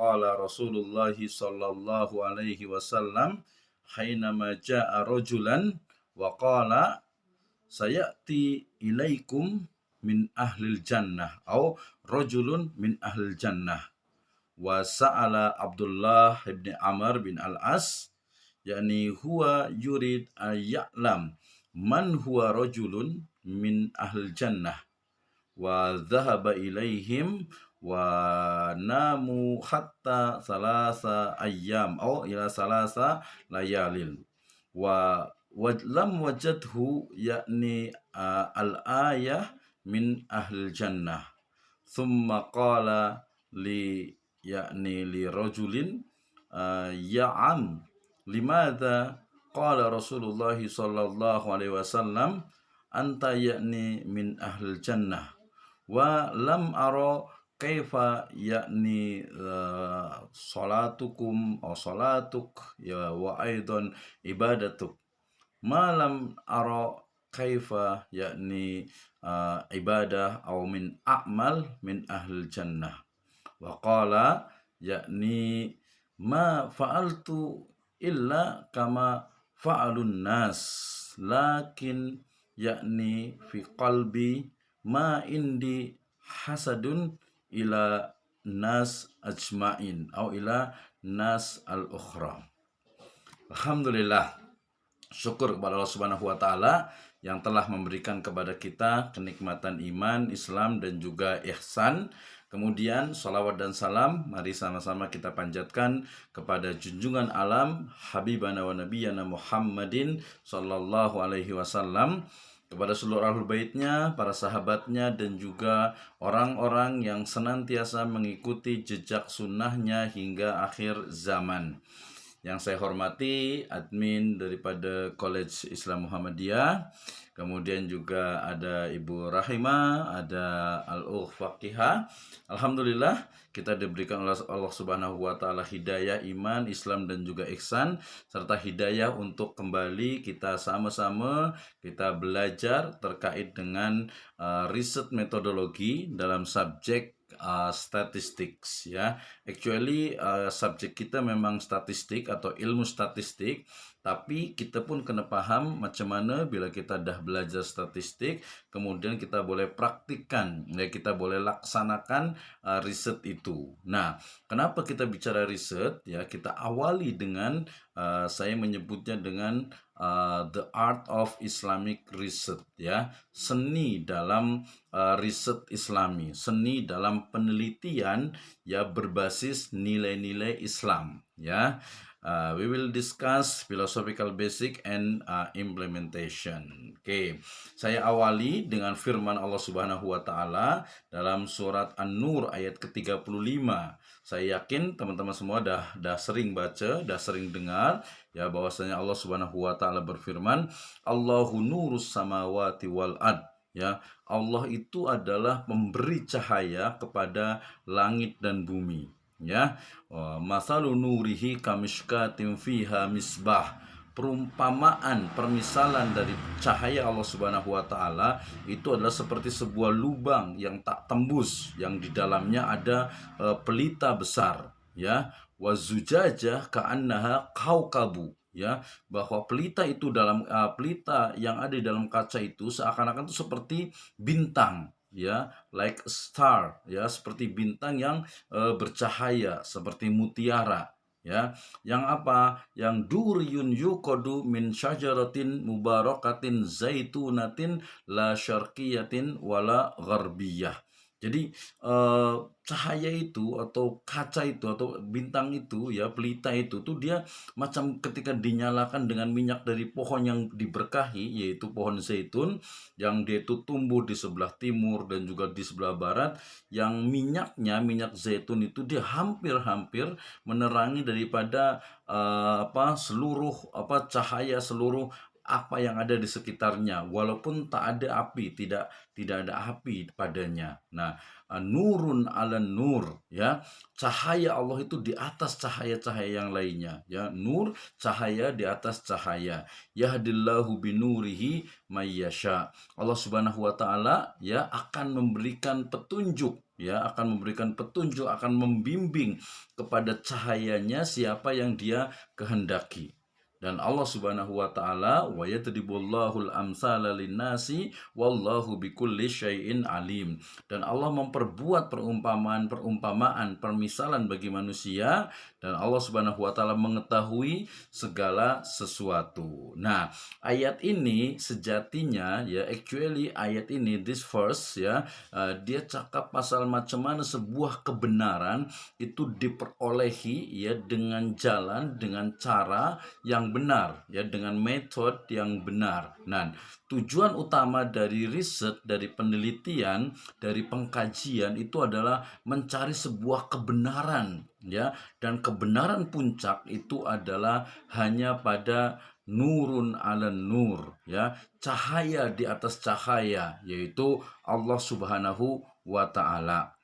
qala Rasulullah sallallahu alaihi wasallam hainama ja'a rajulan wa qala sayati ilaikum min ahlil jannah au rajulun min ahlil jannah wa sa'ala Abdullah bin Amr bin Al-As yakni huwa yurid ya'lam man huwa rajulun min ahlil jannah wa dhahaba ilaihim wa namu hatta salasa ayyam atau ila salasa layalin wa lam wajadhu yakni al-ayah min ahlil jannah thumma qala li yakni li rajulin ya'am limadha qala Rasulullah sallallahu alaihi wasallam anta yakni min ahlil jannah wa lam ara kaifa yakni salatukum atau salatuk ya wa aidan ibadatuk malam ara kaifa yakni ibadah atau min a'mal min ahlil jannah wa qala yakni ma fa'altu illa kama fa'alun nas lakin yakni fi qalbi ma indi hasadun ila nas ajmain atau ila nas al-ukhra. Alhamdulillah, syukur kepada Allah Subhanahu wa taala yang telah memberikan kepada kita kenikmatan iman, Islam dan juga ihsan. Kemudian salawat dan salam mari sama-sama kita panjatkan kepada junjungan alam Habibana wa Nabiyana Muhammadin sallallahu alaihi wasallam, kepada seluruh ahlul baitnya, para sahabatnya dan juga orang-orang yang senantiasa mengikuti jejak sunnahnya hingga akhir zaman. Yang saya hormati admin daripada College Islam Muhammadiyah, kemudian juga ada Ibu Rahima, ada Al-Ukh Faqihah. Alhamdulillah kita diberikan oleh Allah Subhanahu wa taala hidayah iman, Islam dan juga ihsan, serta hidayah untuk kembali kita sama-sama kita belajar terkait dengan riset metodologi dalam subjek statistics ya. Actually subjek kita memang statistik atau ilmu statistik, tapi kita pun kena paham macam mana bila kita dah belajar statistik, kemudian kita boleh praktikkan, ya kita boleh laksanakan riset itu. Nah, kenapa kita bicara riset? Ya, kita awali dengan saya menyebutnya dengan the art of Islamic research ya, seni dalam riset Islami, seni dalam penelitian ya berbasis nilai-nilai Islam ya. We will discuss philosophical basic and implementation. Oke, saya awali dengan firman Allah Subhanahu wa taala dalam surat An-Nur ayat ke-35. Saya yakin teman-teman semua dah sering baca, dah sering dengar ya bahwasanya Allah Subhanahu wa taala berfirman, Allahu nurus samawati wal ard. Ya, Allah itu adalah pemberi cahaya kepada langit dan bumi. Ya, masalu nurihi kamishkatin fiha misbah. Perumpamaan, permisalan dari cahaya Allah Subhanahu wa taala itu adalah seperti sebuah lubang yang tak tembus, yang di dalamnya ada pelita besar, ya. Wazujajah ka'annaha kaukabu, ya, bahwa pelita itu dalam pelita yang ada di dalam kaca itu seakan-akan itu seperti bintang, ya, like a star, ya, seperti bintang yang bercahaya seperti mutiara, ya. Yang apa? Yang duriyun yuqadu min syajaratin mubarakatin zaitunatin la syarqiyatin wala gharbiyah. Jadi cahaya itu atau kaca itu atau bintang itu ya, pelita itu tuh dia macam ketika dinyalakan dengan minyak dari pohon yang diberkahi, yaitu pohon zaitun yang dia itu tumbuh di sebelah timur dan juga di sebelah barat, yang minyak zaitun itu dia hampir-hampir menerangi daripada seluruh cahaya seluruh apa yang ada di sekitarnya, walaupun tak ada api, tidak ada api padanya. Nah, nurun ala nur, ya. Cahaya Allah itu di atas cahaya-cahaya yang lainnya, ya. Nur, cahaya di atas cahaya. Yahdillahu binurihi mayyasha. Allah Subhanahu wa taala ya akan memberikan petunjuk, ya, akan memberikan petunjuk, akan membimbing kepada cahayanya siapa yang dia kehendaki. Dan Allah Subhanahu wa taala wa yadribullahul amsala linnasi wallahu bikulli syai'in alim. Dan Allah memperbuat perumpamaan-perumpamaan, permisalan bagi manusia, dan Allah Subhanahu wa taala mengetahui segala sesuatu. Nah, ayat ini sejatinya ya, actually ayat ini, this verse ya, dia cakap pasal macam mana sebuah kebenaran itu diperolehi ya dengan jalan, dengan cara yang benar, ya, dengan metode yang benar. Nah, tujuan utama dari riset, dari penelitian, dari pengkajian itu adalah mencari sebuah kebenaran, ya, dan kebenaran puncak itu adalah hanya pada nurun ala nur, ya, cahaya di atas cahaya, yaitu Allah Subhanahu wa taala.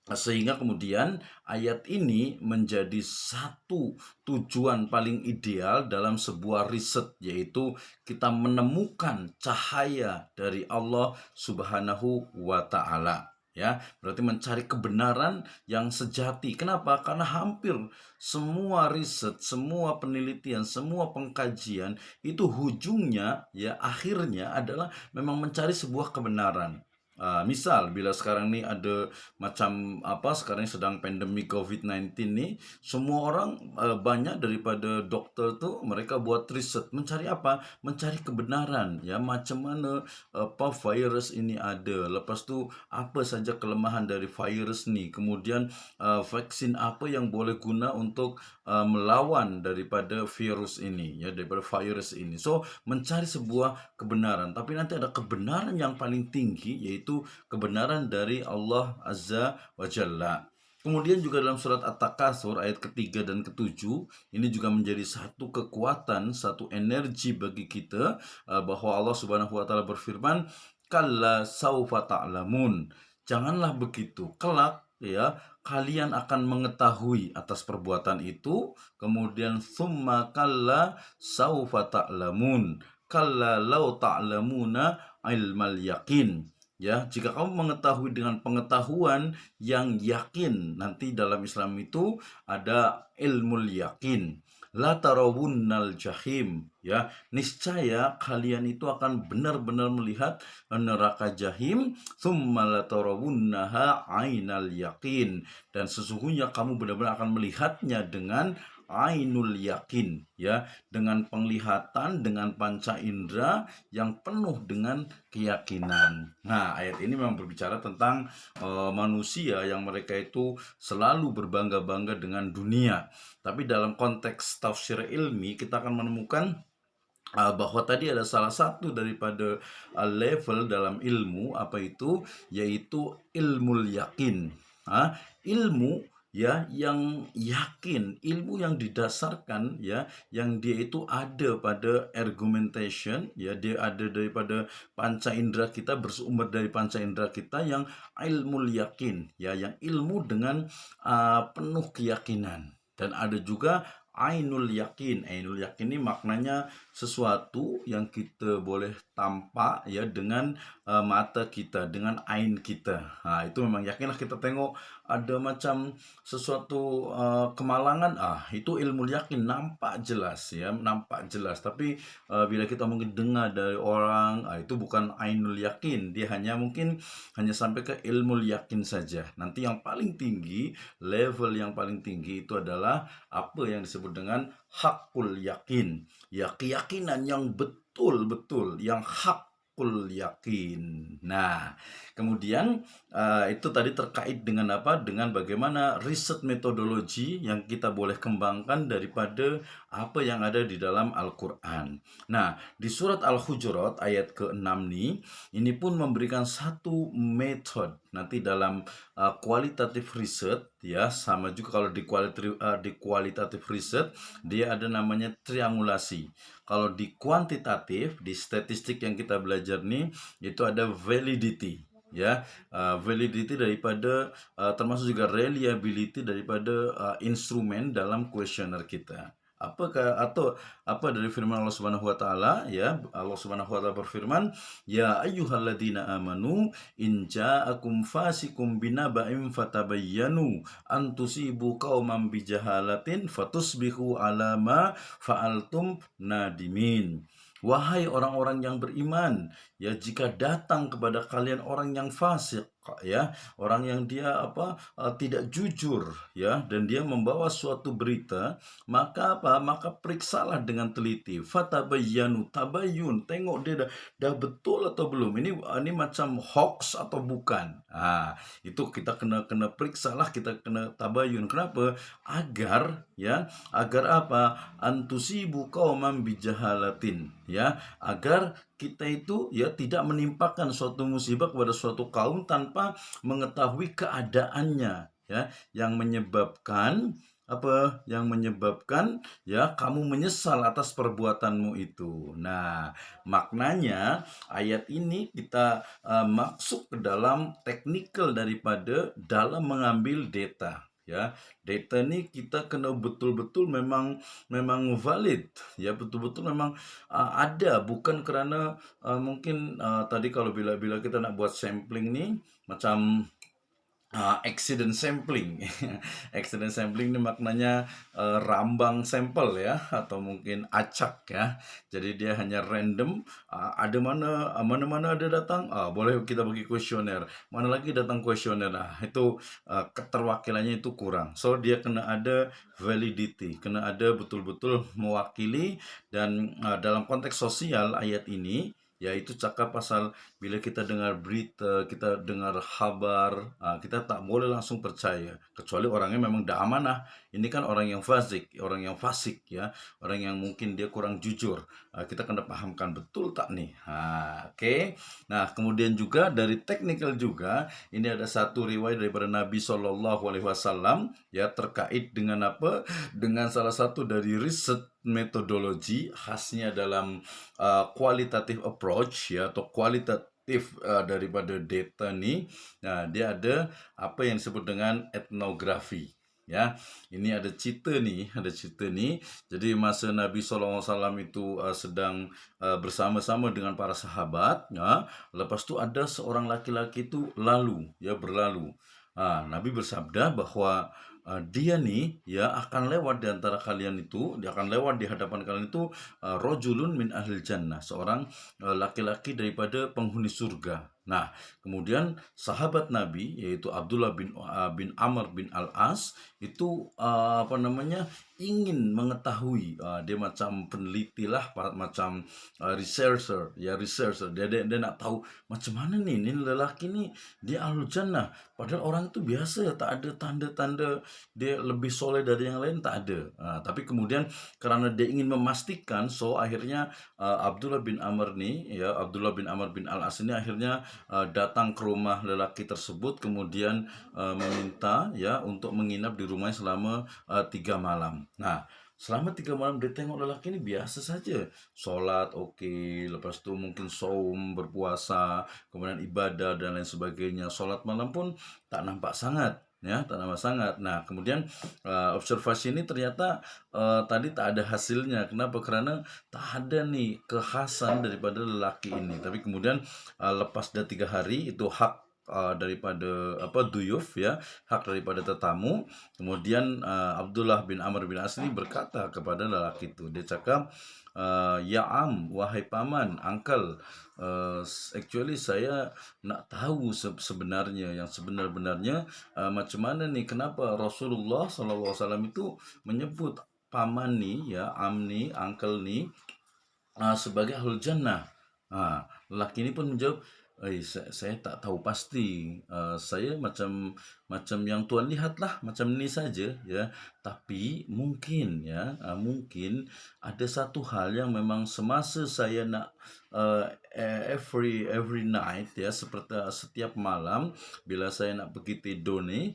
Sehingga kemudian ayat ini menjadi satu tujuan paling ideal dalam sebuah riset, yaitu kita menemukan cahaya dari Allah Subhanahu wa taala. Ya, berarti mencari kebenaran yang sejati. Kenapa? Karena hampir semua riset, semua penelitian, semua pengkajian itu ujungnya ya, akhirnya adalah memang mencari sebuah kebenaran. Misal bila sekarang nih ada macam apa, sekarang sedang pandemi COVID-19 nih, semua orang banyak daripada dokter tuh mereka buat riset mencari apa? Mencari kebenaran, ya, macam mana apa virus ini ada. Lepas tu apa saja kelemahan dari virus nih. Kemudian vaksin apa yang boleh guna untuk melawan daripada virus ini, ya, daripada virus ini. So, mencari sebuah kebenaran, tapi nanti ada kebenaran yang paling tinggi, yaitu kebenaran dari Allah Azza wa Jalla. Kemudian juga dalam surat At-Takatsur ayat ketiga dan ketujuh, ini juga menjadi satu kekuatan, satu energi bagi kita, bahwa Allah Subhanahu wa taala berfirman, "Kalla saufa ta'lamun." Janganlah begitu. Kelak ya, kalian akan mengetahui atas perbuatan itu. Kemudian summa kalla saufa ta'lamun. Kalla law ta'lamuna ilmal yakin. Ya, jika kamu mengetahui dengan pengetahuan yang yakin, nanti dalam Islam itu ada ilmu yakin. La tarawunnal jahim, ya, niscaya kalian itu akan benar-benar melihat neraka jahim, tsumma la tarawunnaha ainal yakin, dan sesungguhnya kamu benar-benar akan melihatnya dengan ainul yakin, ya, dengan penglihatan, dengan panca indera yang penuh dengan keyakinan. Nah, ayat ini memang berbicara tentang manusia yang mereka itu selalu berbangga-bangga dengan dunia. Tapi dalam konteks tafsir ilmi kita akan menemukan bahwa tadi ada salah satu daripada level dalam ilmu, apa itu, yaitu ilmu yakin. Ilmu ya yang yakin, ilmu yang didasarkan, ya, yang dia itu ada pada argumentation, ya, dia ada daripada panca indera kita, bersumber dari panca indera kita, yang ilmu yakin, ya, yang ilmu dengan penuh keyakinan. Dan ada juga ainul yakin. Ainul yakin ini maknanya sesuatu yang kita boleh tampak, ya, dengan mata kita, dengan ain kita. Nah, itu memang yakinlah, kita tengok ada macam sesuatu kemalangan, itu ilmu yakin, nampak jelas, ya, nampak jelas. Tapi bila kita mungkin dengar dari orang, itu bukan ainul yakin, dia mungkin hanya sampai ke ilmu yakin saja. Nanti yang paling tinggi, level yang paling tinggi itu adalah apa yang disebut dengan hakul yakin, ya, keyakinan yang betul-betul, yang hakul yakin. Nah, kemudian itu tadi terkait dengan apa? Dengan bagaimana riset metodologi yang kita boleh kembangkan daripada apa yang ada di dalam Al-Quran. Nah, di surat Al-Hujurat ayat ke-6 nih, ini pun memberikan satu metode. Nanti dalam kualitatif riset, ya, sama juga kalau di kualitatif riset dia ada namanya triangulasi. Kalau di kuantitatif, di statistik yang kita belajar nih, itu ada validity. ya, validity daripada termasuk juga reliability daripada instrumen dalam kuesioner kita. Apakah atau apa dari firman Allah Subhanahu wa taala, ya, Allah Subhanahu wa taala berfirman, "Ya ayyuhalladzina amanu in ja'akum fasikum binaba'in fatabayyanu an tusibu qauman bijahalatin fatusbihu ala ma fa'altum nadimin." Wahai orang-orang yang beriman, ya, jika datang kepada kalian orang yang fasik, ya, orang yang dia tidak jujur, ya, dan dia membawa suatu berita, maka maka periksalah dengan teliti. Fatabayyanu, tabayyun, tengok dia dah betul atau belum, ini macam hoax atau bukan. Itu kita kena kena periksalah, kita kena tabayyun. Kenapa? Agar apa? Antusibu qauman bijahalatin, ya, agar kita itu, ya, tidak menimpakan suatu musibah kepada suatu kaum tanpa mengetahui keadaannya, ya, yang menyebabkan ya kamu menyesal atas perbuatanmu itu. Nah, maknanya ayat ini kita masuk ke dalam teknikal daripada dalam mengambil data, ya. Data ini kita kena betul-betul memang valid, ya, betul-betul memang ada, bukan kerana mungkin tadi kalau bila kita nak buat sampling ni macam accident sampling. Accident sampling ni maknanya rambang sampel, ya, atau mungkin acak, ya. Jadi dia hanya random, ada mana-mana ada datang, boleh kita bagi kuesioner. Mana lagi datang kuesioner, itu keterwakilannya itu kurang. So dia kena ada validity, kena ada betul-betul mewakili. Dan dalam konteks sosial ayat ini, yaitu cakap pasal bila kita dengar berita, kita dengar khabar, kita tak boleh langsung percaya kecuali orangnya memang dah amanah. Ini kan orang yang fasik, ya, orang yang mungkin dia kurang jujur. Kita kena pahamkan betul tak nih. Oke. Nah, kemudian juga dari teknikal juga, ini ada satu riwayat daripada Nabi SAW, ya, terkait dengan apa? Dengan salah satu dari riset metodologi khasnya dalam qualitative approach, ya, atau kualitatif daripada data ni. Nah, dia ada apa yang disebut dengan etnografi, ya. Ini ada cerita ni. Jadi masa Nabi SAW itu sedang bersama-sama dengan para sahabat, ya. Lepas tu ada seorang laki-laki itu berlalu. Nabi bersabda bahwa dia ni, ya, akan lewat di antara kalian itu, dia akan lewat di hadapan kalian itu, rojulun min ahlil jannah, seorang laki-laki daripada penghuni surga. Nah, kemudian sahabat Nabi yaitu Abdullah bin Amr bin Al-As itu ingin mengetahui, dia macam peneliti lah, macam researcher, ya, dia nak tahu macam mana ni lelaki ni dia ahlul jannah, padahal orang itu biasa, tak ada tanda-tanda dia lebih soleh dari yang lain, tak ada. Tapi kemudian kerana dia ingin memastikan, so akhirnya Abdullah bin Amr bin Al-As ini akhirnya datang ke rumah lelaki tersebut, kemudian meminta, ya, untuk menginap di rumahnya selama 3 malam. Nah, selama 3 malam dia tengok lelaki ini biasa saja. Solat okey, lepas tu mungkin saum, berpuasa, kemudian ibadah dan lain sebagainya. Solat malam pun tak nampak sangat, ya, tak nampak sangat. Nah, kemudian observasi ini ternyata tadi tak ada hasilnya. Kenapa? Kerana tak ada nih kekhasan daripada lelaki ini. Tapi kemudian lepas dah 3 hari, itu hak daripada duyuf, ya, hak daripada tetamu. Kemudian Abdullah bin Amr bin As ini berkata kepada lelaki itu, dia cakap, ya am, wahai paman, uncle, actually saya nak tahu sebenarnya, yang sebenar-benarnya, macam mana ni, kenapa Rasulullah SAW itu menyebut paman ni, ya, am ni, uncle ni, sebagai ahlul jannah. Lelaki ini pun menjawab, saya tak tahu pasti. Saya macam yang tuan lihatlah, macam ni saja, ya. Tapi mungkin, ya, mungkin ada satu hal yang memang semasa saya nak every night, ya, seperti setiap malam bila saya nak pergi tidur ni,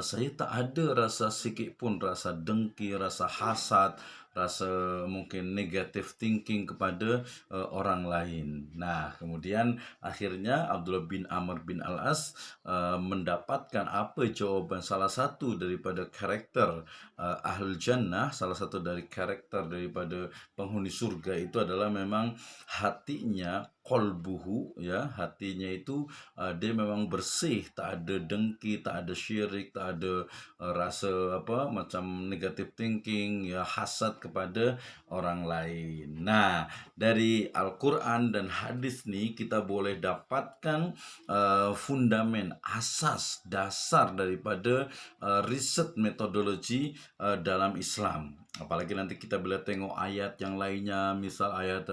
saya tak ada rasa sikit pun rasa dengki, rasa hasad, rasa mungkin negative thinking kepada orang lain. Nah, kemudian akhirnya Abdullah bin Amr bin Al-As mendapatkan apa jawaban salah satu daripada karakter Ahlul Jannah, salah satu dari karakter daripada penghuni surga itu adalah memang hatinya, kolbuhu, ya, hatinya itu dia memang bersih, tak ada dengki, tak ada syirik, tak ada rasa apa macam negative thinking, ya, hasad kepada orang lain. Nah, dari Al-Quran dan hadis ni kita boleh dapatkan fundamen, asas, dasar daripada riset metodologi dalam Islam. Apalagi nanti kita boleh tengok ayat yang lainnya, misal ayat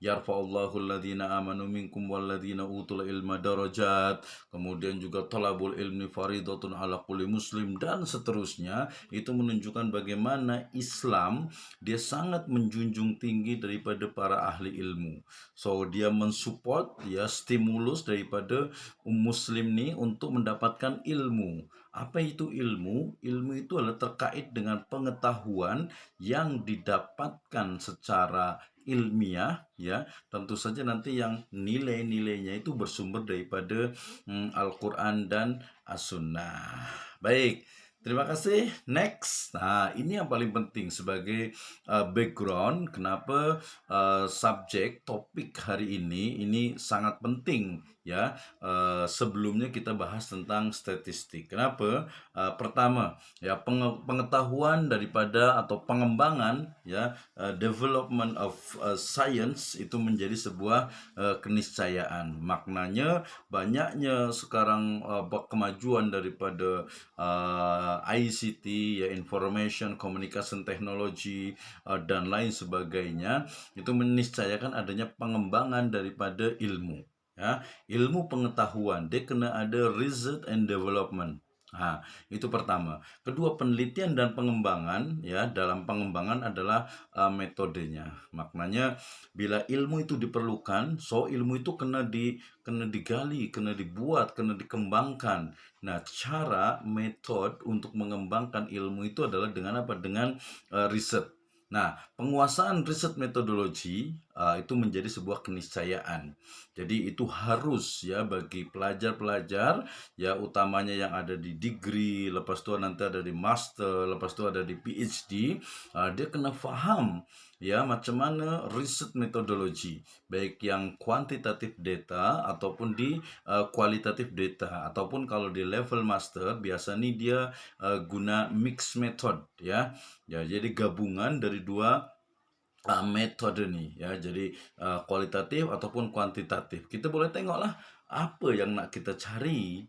yarfa'ullahu alladhina amanu minkum walladhina utul ilma darajat, kemudian juga talabul ilmi faridatun ala kulli muslim, dan seterusnya. Itu menunjukkan bagaimana Islam dia sangat menjunjung tinggi daripada para ahli ilmu. So dia mensupport, ya, stimulus daripada muslim ni untuk mendapatkan ilmu. Apa itu ilmu? Ilmu itu adalah terkait dengan pengetahuan yang didapatkan secara ilmiah, ya. Tentu saja nanti yang nilai-nilainya itu bersumber daripada Al-Quran dan As-Sunnah. Baik, terima kasih. Next. Nah, ini yang paling penting sebagai background kenapa subjek topik hari ini sangat penting, ya. Sebelumnya kita bahas tentang statistik. Kenapa? Pertama, ya, pengetahuan daripada atau pengembangan, ya, development of science itu menjadi sebuah keniscayaan. Maknanya banyaknya sekarang kemajuan daripada ICT, ya, information communication technology dan lain sebagainya, itu meniscayakan adanya pengembangan daripada ilmu, ya. Ilmu pengetahuan dia kena ada research and development. Itu pertama. Kedua, penelitian dan pengembangan, ya. Dalam pengembangan adalah metodenya. Maknanya bila ilmu itu diperlukan, so ilmu itu kena digali, kena dibuat, kena dikembangkan. Nah, cara metode untuk mengembangkan ilmu itu adalah dengan apa? Dengan riset. Nah, penguasaan riset metodologi itu menjadi sebuah keniscayaan. Jadi itu harus, ya, bagi pelajar-pelajar, ya, utamanya yang ada di degree, lepas tu nanti ada di master, lepas tu ada di PhD, dia kena faham, ya, macam mana riset metodologi, baik yang kuantitatif data ataupun di kualitatif data, ataupun kalau di level master biasanya dia guna mix method, ya. Ya, jadi gabungan dari dua metode ni, ya. Jadi kualitatif ataupun kuantitatif. Kita boleh tengoklah apa yang nak kita cari.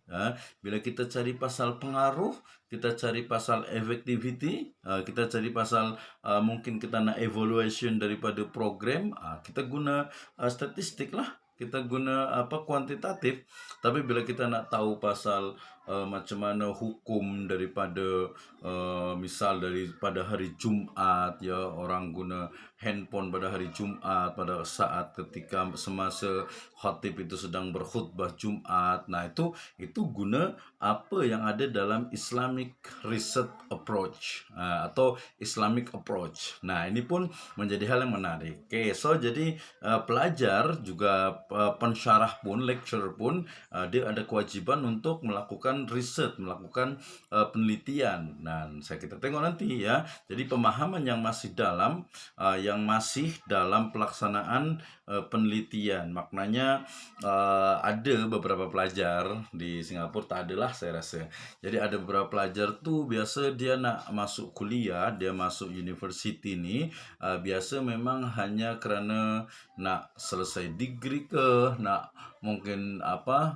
Bila kita cari pasal pengaruh, kita cari pasal effectivity, kita cari pasal mungkin kita nak evaluation daripada program, kita guna statistik lah, kita guna apa, kuantitatif. Tapi bila kita nak tahu pasal macam mana hukum daripada misal daripada hari Jumaat, ya, orang guna handphone pada hari Jumaat pada saat ketika semasa khatib itu sedang berkhutbah Jumaat. Nah, itu guna apa yang ada dalam Islamic research approach atau Islamic approach. Nah, ini pun menjadi hal yang menarik. Okay, so jadi pelajar juga pensyarah pun, lecturer pun, dia ada kewajiban untuk melakukan riset, melakukan penelitian. Nah, kita tengok nanti, ya. Jadi pemahaman yang masih dalam pelaksanaan penelitian. Maknanya ada beberapa pelajar di Singapura, tak adalah saya rasa. Jadi ada beberapa pelajar tu biasa dia nak masuk kuliah, dia masuk universiti ni, biasa memang hanya kerana nak selesai degree ke, nak mungkin apa,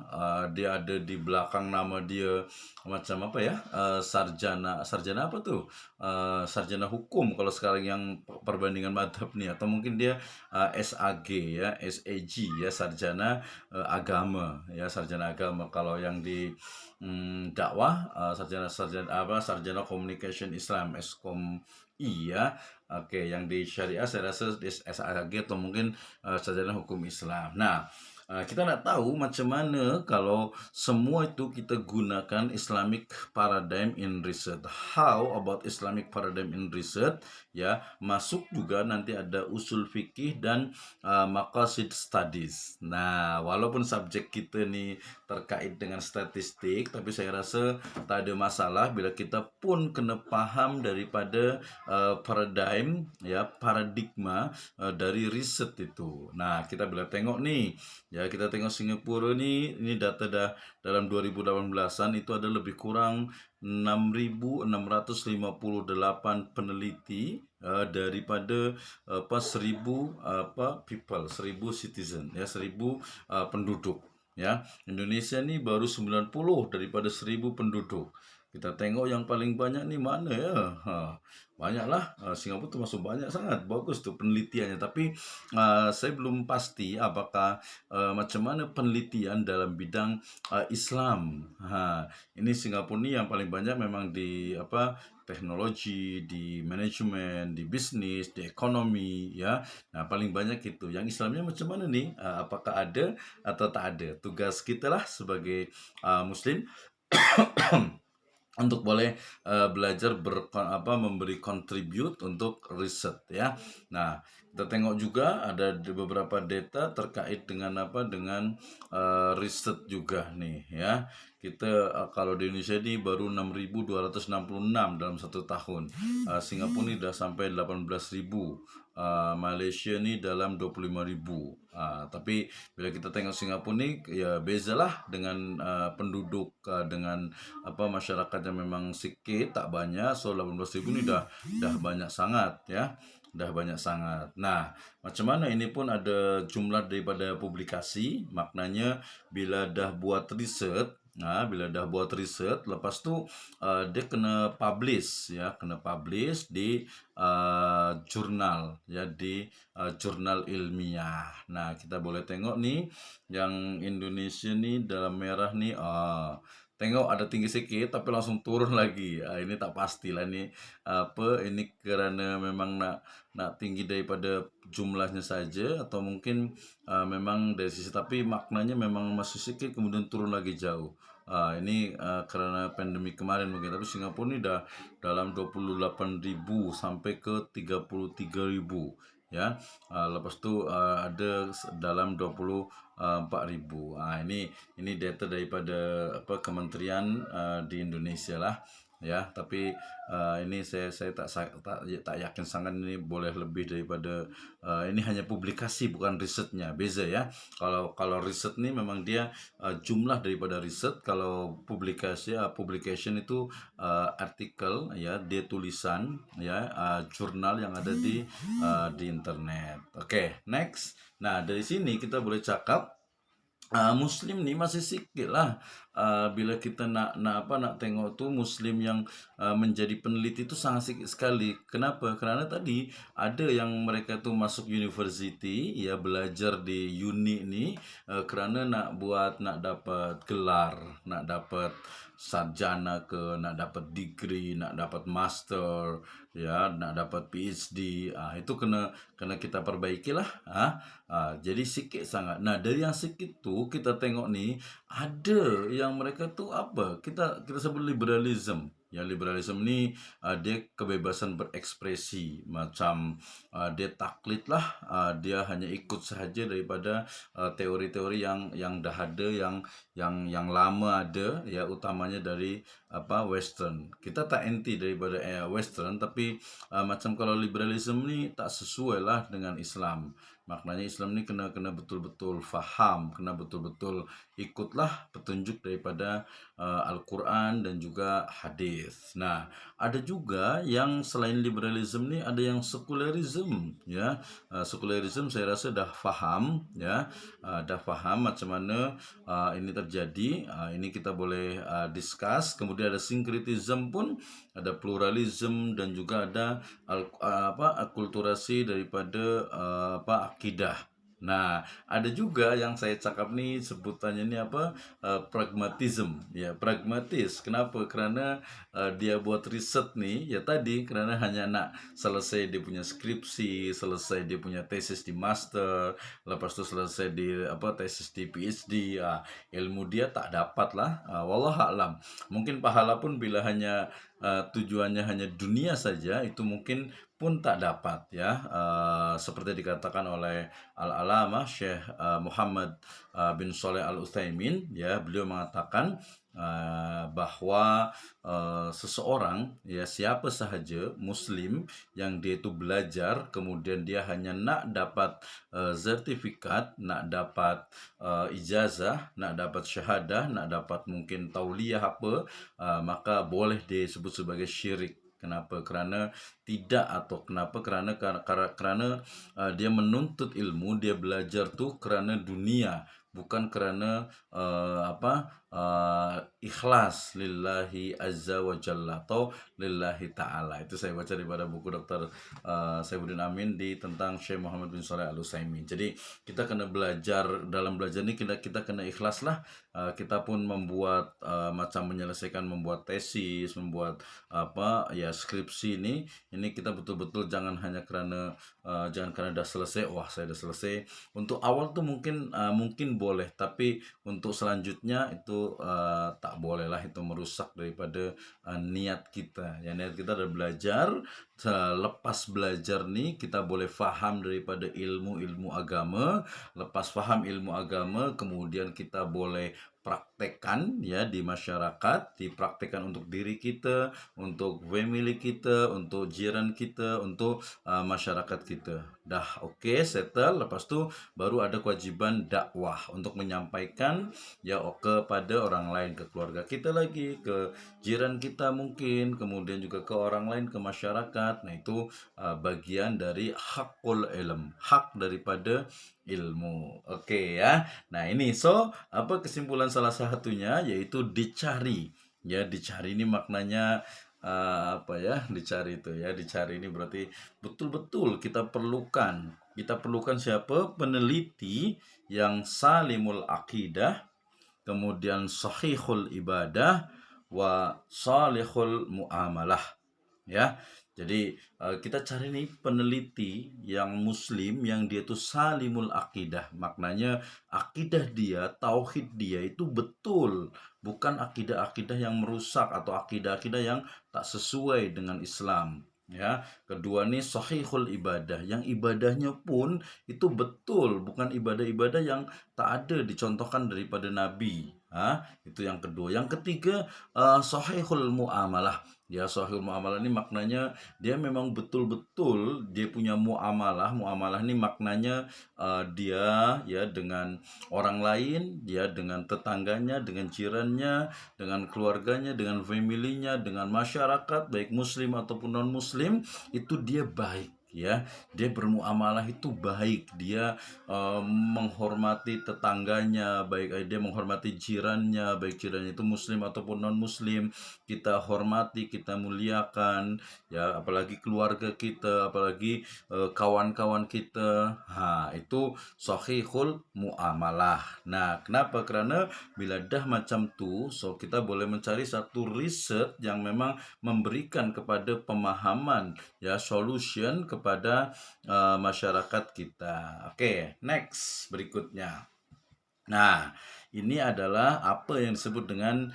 dia ada di belakang nama dia macam apa, ya, sarjana apa tu, sarjana hukum kalau sekarang yang perbandingan madhab ni, atau mungkin dia SAG, ya, SAG, ya, sarjana agama, ya, sarjana agama. Kalau yang di dakwah, sarjana communication Islam, SCOM, ya. Oke, yang di syariah saya rasa SAG atau mungkin sarjana hukum Islam. Nah, Kita nak tahu macam mana kalau semua itu kita gunakan Islamic paradigm in research. How about Islamic paradigm in research? Ya, masuk juga nanti ada usul fikih dan maqasid studies. Nah, walaupun subjek kita ni terkait dengan statistik, tapi saya rasa tak ada masalah bila kita pun kena faham daripada paradigm, ya, paradigma dari riset itu. Nah, kita bila tengok ni, ya, kita tengok Singapura ni, ini data dah dalam 2018-an itu ada lebih kurang 6.658 peneliti daripada 1,000 people, 1,000 citizen, ya, 1,000 penduduk. Ya, Indonesia ni baru 90 daripada 1,000 penduduk. Kita tengok yang paling banyak ni mana ya? Banyaklah. Singapura tu masuk banyak sangat. Bagus tu penelitiannya. Tapi saya belum pasti apakah macam mana penelitian dalam bidang Islam. Ini Singapura ni yang paling banyak memang di teknologi, di manajemen, di bisnis, di ekonomi, ya. Nah, paling banyak itu. Yang Islamnya macam mana nih? Apakah ada atau tak ada? Tugas kita lah sebagai Muslim untuk boleh belajar memberi contribute untuk riset, ya. Nah, kita tengok juga ada beberapa data terkait dengan riset juga nih, ya. Kita kalau di Indonesia ini baru 6.266 dalam satu tahun. Singapura ini dah sampai 18.000. Malaysia ni dalam 25.000. Tapi bila kita tengok Singapura ni, ya bezalah dengan penduduk dengan masyarakat yang memang sikit, tak banyak. So 18.000 ni dah banyak sangat, ya. Dah banyak sangat. Nah, macam mana ini pun ada jumlah daripada publikasi. Maknanya bila dah buat riset, lepas tu dia kena publish, ya, di jurnal, ya, di jurnal ilmiah. Nah, kita boleh tengok ni yang Indonesia ni dalam merah ni, tengok ada tinggi sikit tapi langsung turun lagi. Ini tak pastilah ini ini kerana memang nak tinggi daripada jumlahnya saja atau mungkin memang dari sisi, tapi maknanya memang masih sikit kemudian turun lagi jauh. Ini kerana pandemi kemarin mungkin, tapi Singapura ni dah dalam 28.000 sampai ke 33.000, ya. Lepas tu ada dalam 24.000. Ini data daripada kementerian di Indonesia lah, ya. Tapi ini saya tak yakin sangat ini boleh lebih daripada ini hanya publikasi bukan risetnya, beza, ya. Kalau riset ni memang dia jumlah daripada riset. Kalau publication itu artikel, ya, dia tulisan, ya, jurnal yang ada di internet. Oke, next. Nah, dari sini kita boleh cakap Muslim ni masih sikit lah. Bila kita nak tengok tu Muslim yang menjadi peneliti tu sangat sikit sekali. Kenapa? Kerana tadi ada yang mereka tu masuk university, ya, belajar di uni ni kerana nak dapat gelar, nak dapat sarjana nak dapat degree, nak dapat master, ya, nak dapat PhD. Itu kena kita perbaikilah. Jadi sikit sangat. Nah, dari yang sikit tu kita tengok ni ada yang mereka tu kita sebut liberalism. Ya, liberalism ni dia kebebasan berekspresi, macam dia taklid lah, dia hanya ikut sahaja daripada teori-teori yang dah ada, yang lama ada, ya, utamanya dari western. Kita tak anti daripada western, tapi macam kalau liberalism ni tak sesuai lah dengan Islam. Maknanya Islam ni kena betul-betul faham, kena betul-betul ikutlah petunjuk daripada Al-Quran dan juga hadis. Nah, ada juga yang selain liberalism ni ada yang secularism, ya. Secularism saya rasa dah faham, ya. Dah faham macam mana ini terjadi. Ini kita boleh discuss. Kemudian ada syncretism pun, ada pluralism, dan juga ada akulturasi daripada akidah. Nah, ada juga yang saya cakap nih sebutannya ini apa? Pragmatism. Ya, pragmatis. Kenapa? Karena dia buat riset nih, ya tadi karena hanya nak selesai dia punya skripsi, selesai dia punya tesis di master, lepas itu selesai di apa tesis di PhD, ilmu dia tak dapat lah. Wallah alam. Mungkin pahala pun bila hanya tujuannya hanya dunia saja, itu mungkin pun tak dapat ya. Seperti dikatakan oleh Al-Alamah Syekh Muhammad bin Shalih Al-Utsaimin, ya, beliau mengatakan bahwa seseorang, ya, siapa sahaja muslim yang dia itu belajar kemudian dia hanya nak dapat sertifikat, nak dapat ijazah, nak dapat syahadah, nak dapat mungkin tauliyah apa, maka boleh disebut sebagai syirik. Kenapa? Karena tidak, atau kenapa? Karena dia menuntut ilmu, dia belajar tuh karena dunia, bukan karena ikhlas lillahi azza wa jalla atau lillahi ta'ala. Itu saya baca daripada buku Dr. Saifuddin Amin di tentang Syekh Muhammad bin Shalih Al Utsaimin. Jadi kita kena belajar, dalam belajar ini kita kena ikhlas lah. Kita pun membuat macam menyelesaikan, membuat tesis, membuat apa ya skripsi ini kita betul-betul jangan hanya karena dah selesai, wah saya dah selesai. Untuk awal tuh mungkin boleh, tapi untuk selanjutnya itu tak boleh lah, itu merusak daripada niat kita. Ya, niat kita adalah belajar. Lepas belajar nih kita boleh faham daripada ilmu-ilmu agama. Lepas faham ilmu agama, kemudian kita boleh praktekkan ya di masyarakat, dipraktekkan untuk diri kita, untuk family kita, untuk jiran kita, untuk masyarakat kita. Dah oke, settle. Lepas tu baru ada kewajiban dakwah untuk menyampaikan ya kepada orang lain, ke keluarga kita lagi, ke jiran kita mungkin, kemudian juga ke orang lain, ke masyarakat. Nah, itu bagian dari hakul ilm, hak daripada ilmu. Oke ya. Nah, ini apa kesimpulan salah satunya yaitu dicari. Ya, dicari ini maknanya apa ya? Dicari itu ya, dicari ini berarti betul-betul kita perlukan. Kita perlukan siapa? Peneliti yang salimul akidah, kemudian sahihul ibadah, wa salihul muamalah, ya. Jadi kita cari nih peneliti yang muslim, yang dia tuh salimul akidah. Maknanya akidah dia, tauhid dia itu betul, bukan akidah-akidah yang merusak atau akidah-akidah yang tak sesuai dengan Islam. Ya, kedua nih sahihul ibadah, yang ibadahnya pun itu betul, bukan ibadah-ibadah yang tak ada dicontohkan daripada Nabi. Itu yang kedua. Yang ketiga, sahihul muamalah. Ya, sahihul muamalah ini maknanya dia memang betul-betul dia punya muamalah. Muamalah ini maknanya dia ya dengan orang lain, dia dengan tetangganya, dengan jirannya, dengan keluarganya, dengan familynya, dengan masyarakat baik muslim ataupun non muslim, itu dia baik. Ya, dia bermuamalah itu baik, dia menghormati tetangganya, baik dia menghormati jirannya, baik jirannya itu muslim ataupun non muslim, kita hormati, kita muliakan, ya, apalagi keluarga kita, apalagi kawan-kawan kita. Itu sahihul muamalah. Nah, kenapa? Karena bila dah macam tu, kita boleh mencari satu riset yang memang memberikan kepada pemahaman, ya, solution kepada masyarakat kita. Oke, next berikutnya. Nah, ini adalah apa yang disebut dengan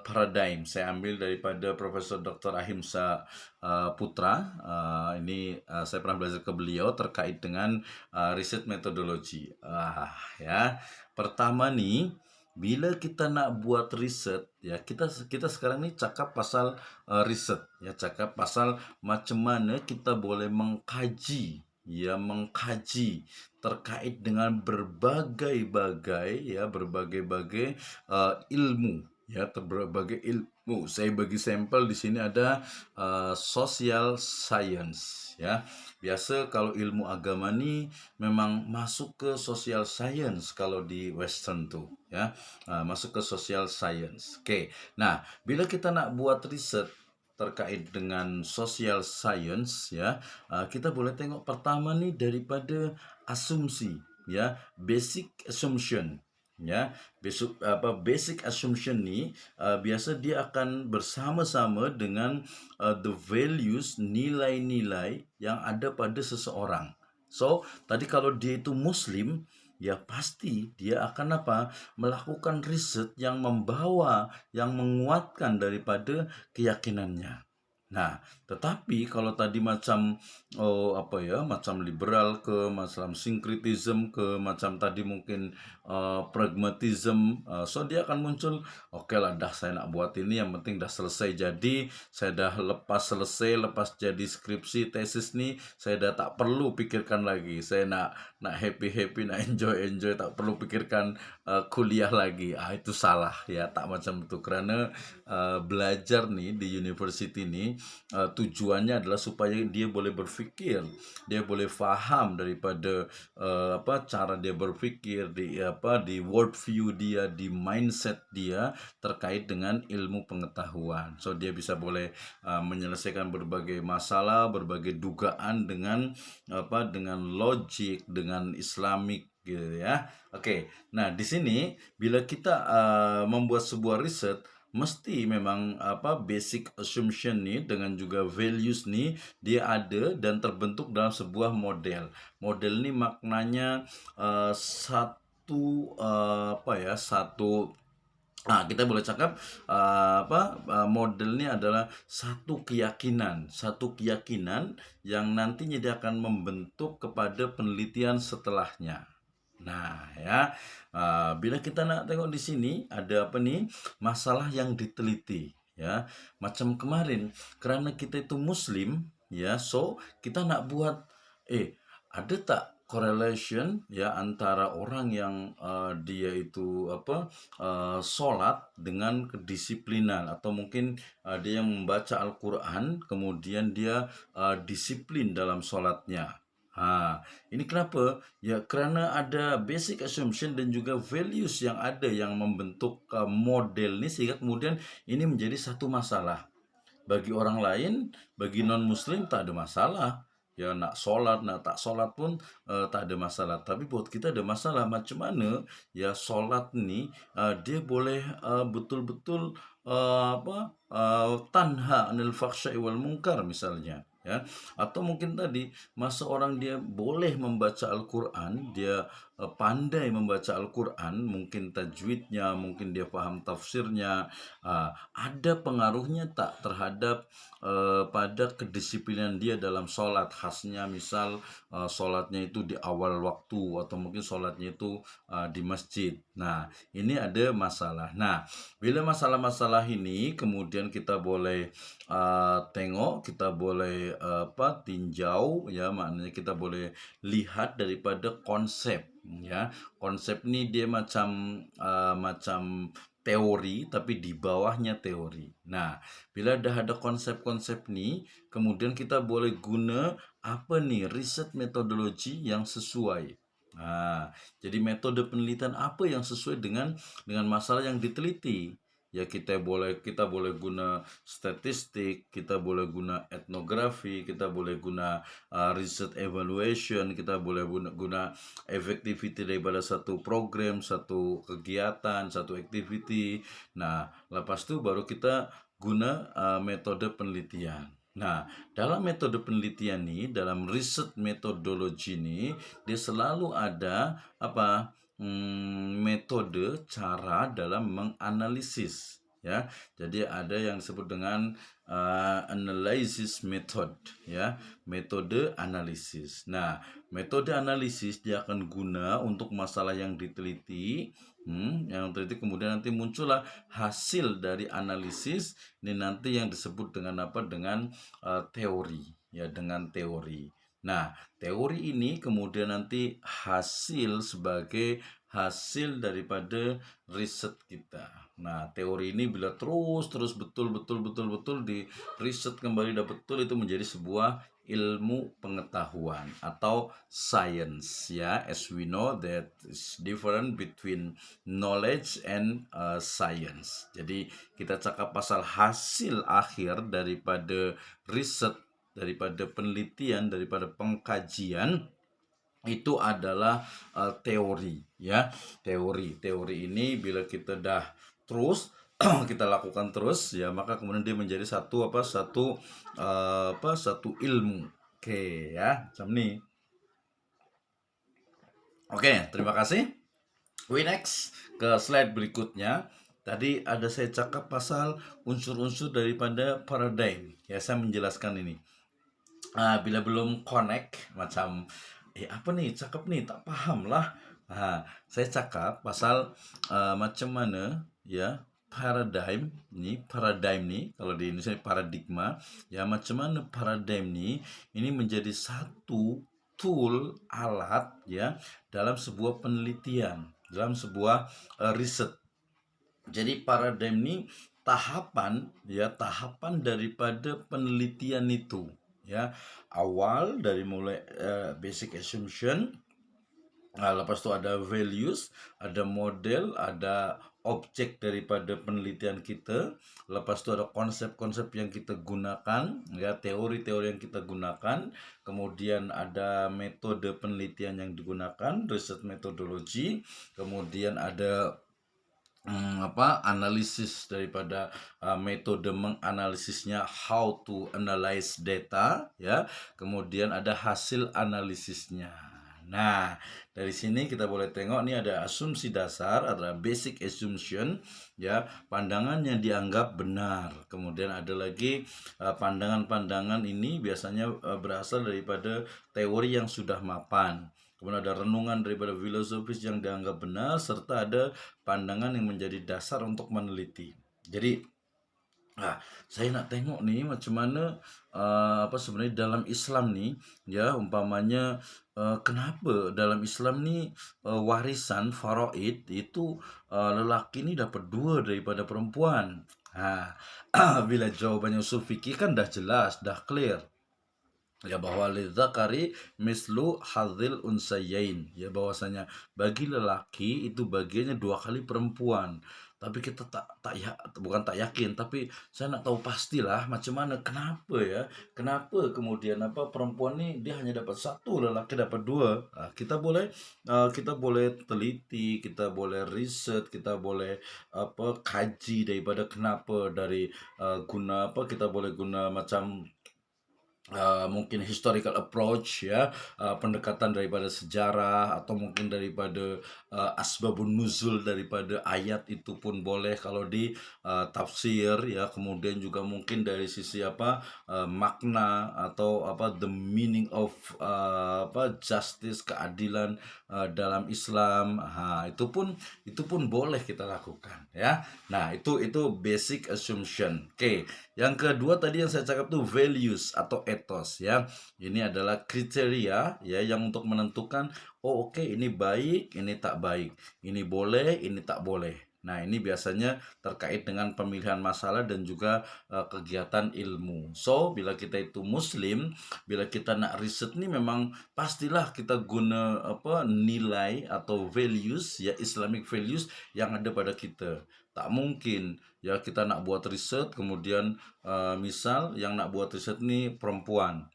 paradigm. Saya ambil daripada Profesor Dr. Ahimsa Putra. Ini saya pernah belajar ke beliau terkait dengan riset metodologi. Ya, pertama nih, bila kita nak buat riset, ya, kita sekarang nih cakap pasal riset, ya, cakap pasal macam mana kita boleh mengkaji, ya, mengkaji terkait dengan berbagai-bagai ilmu, ya, berbagai ilmu. Saya bagi sampel di sini ada social science, ya. Biasa kalau ilmu agama ni memang masuk ke social science kalau di western tuh, ya. Masuk ke social science. Oke. Nah, bila kita nak buat riset terkait dengan social science, ya, kita boleh tengok pertama nih daripada asumsi. ya, basic assumption. Ya, basic assumption ni biasa dia akan bersama-sama dengan the values, nilai-nilai yang ada pada seseorang. So, tadi kalau dia itu Muslim, ya pasti dia akan apa? Melakukan riset yang membawa, yang menguatkan daripada keyakinannya. Nah, tetapi kalau tadi macam macam liberal ke, macam syncretism ke, macam tadi mungkin pragmatism, so dia akan muncul, oke lah dah saya nak buat ini, yang penting dah selesai jadi, saya dah lepas jadi skripsi tesis nih, saya dah tak perlu pikirkan lagi, saya nak happy, nak enjoy, tak perlu pikirkan kuliah lagi. Itu salah ya, tak macam itu, karena belajar nih di university nih tujuannya adalah supaya dia boleh berfikir, dia boleh faham daripada cara dia berfikir, di world view dia, di mindset dia terkait dengan ilmu pengetahuan. So dia bisa boleh menyelesaikan berbagai masalah, berbagai dugaan dengan dengan logik, dengan Islamik gitu ya. Oke. Nah, di sini bila kita membuat sebuah riset, mesti memang basic assumption nih dengan juga values nih dia ada dan terbentuk dalam sebuah model. Model ini maknanya satu satu kita boleh cakap model ini adalah satu keyakinan yang nantinya dia akan membentuk kepada penelitian setelahnya. Nah, ya, bila kita nak tengok di sini ada apa nih? Masalah yang diteliti, ya. Macam kemarin, karena kita itu Muslim, ya, so kita nak buat, ada tak correlation ya antara orang yang dia itu sholat dengan kedisiplinan, atau mungkin dia yang membaca Al-Quran kemudian dia disiplin dalam sholatnya. Ini kenapa? Ya, kerana ada basic assumption dan juga values yang ada yang membentuk model ini, sehingga kemudian ini menjadi satu masalah. Bagi orang lain, bagi non-muslim tak ada masalah. Ya, nak solat, nak tak solat pun tak ada masalah. Tapi buat kita ada masalah. Macam mana ya solat ni dia boleh betul-betul tanha anil fakhsya'i wal munkar misalnya. Ya, atau mungkin tadi masa orang dia boleh membaca Al-Quran, dia pandai membaca Al-Quran, mungkin tajwidnya, mungkin dia paham tafsirnya, ada pengaruhnya tak terhadap pada kedisiplinan dia dalam sholat, khasnya misal sholatnya itu di awal waktu, atau mungkin sholatnya itu di masjid. Nah, ini ada masalah. Nah, bila masalah-masalah ini kemudian kita boleh tengok, kita boleh tinjau ya, maknanya kita boleh lihat daripada konsep ya. Konsep ini dia macam teori tapi di bawahnya teori. Nah, bila dah ada konsep-konsep ni, kemudian kita boleh guna apa nih riset metodologi yang sesuai. Jadi metode penelitian apa yang sesuai dengan masalah yang diteliti. Ya, kita boleh guna statistik, kita boleh guna etnografi, kita boleh guna research evaluation, kita boleh guna effectivity daripada satu program, satu kegiatan, satu activity. Nah, lepas tu baru kita guna metode penelitian. Nah, dalam metode penelitian ini, dalam riset metodologi ini, dia selalu ada metode cara dalam menganalisis ya. Jadi ada yang disebut dengan analysis method ya, metode analisis. Nah, metode analisis dia akan guna untuk masalah yang diteliti, kemudian nanti muncullah hasil dari analisis ini, nanti yang disebut dengan teori ya, dengan teori. Nah, teori ini kemudian nanti sebagai hasil daripada riset kita. Nah, teori ini bila terus betul di riset kembali dah betul, itu menjadi sebuah ilmu pengetahuan atau science ya. As we know that is different between knowledge and science. Jadi kita cakap pasal hasil akhir daripada riset, daripada penelitian, daripada pengkajian, itu adalah teori ya. Teori ini bila kita dah terus kita lakukan terus ya, maka kemudian dia menjadi satu ilmu. Oke ya, macam ni. Oke, terima kasih. We next ke slide berikutnya. Tadi ada saya cakap pasal unsur-unsur daripada paradigm. Ya, saya menjelaskan ini. Bila belum connect macam apa nih cakap nih tak paham lah. Saya cakap pasal macam mana ya paradigm ni kalau di Indonesia paradigma ya, macam mana paradigm ni ini menjadi satu tool alat ya dalam sebuah penelitian, dalam sebuah riset. Jadi paradigm ni tahapan daripada penelitian itu ya. Awal dari mulai basic assumption, lepas tu ada values, ada model, ada objek daripada penelitian kita, lepas tu ada konsep-konsep yang kita gunakan ya, teori-teori yang kita gunakan, kemudian ada metode penelitian yang digunakan, research methodology, kemudian ada analisis daripada metode menganalisisnya, how to analyze data ya, kemudian ada hasil analisisnya. Nah, dari sini kita boleh tengok ni ada asumsi dasar, ada basic assumption ya, pandangan yang dianggap benar. Kemudian ada lagi pandangan-pandangan ini biasanya berasal daripada teori yang sudah mapan. Kemudian ada renungan daripada filosofis yang dianggap benar, serta ada pandangan yang menjadi dasar untuk meneliti. Jadi saya nak tengok ni macam mana sebenarnya dalam Islam ni ya, umpamanya kenapa dalam Islam ni warisan faraid itu lelaki ni dapat 2 daripada perempuan. Bila jawabannya usul fikih kan dah jelas, dah clear ya, bahwa lidzakari mislu hadzil unsayain ya, bahwasanya bagi lelaki itu bagiannya 2 kali perempuan. Tapi kita bukan tak yakin, tapi saya nak tahu pastilah macam mana, kenapa kemudian perempuan ni dia hanya dapat 1, lelaki dapat 2. Kita boleh teliti, kita boleh riset, kita boleh kaji daripada kenapa, dari kita boleh guna macam mungkin historical approach ya, pendekatan daripada sejarah, atau mungkin daripada asbabun nuzul daripada ayat itu pun boleh kalau di tafsir ya. Kemudian juga mungkin dari sisi makna atau the meaning of justice, keadilan dalam Islam. Itu pun boleh kita lakukan ya. Nah, itu basic assumption. Oke. Yang kedua tadi yang saya cakap tuh values atau ethos ya. Ini adalah kriteria ya yang untuk menentukan ini baik, ini tak baik, ini boleh, ini tak boleh. Nah, ini biasanya terkait dengan pemilihan masalah dan juga kegiatan ilmu. So, bila kita itu muslim, bila kita nak riset ni memang pastilah kita guna nilai atau values ya, Islamic values yang ada pada kita. Tak mungkin ya kita nak buat riset kemudian misal yang nak buat riset ni perempuan.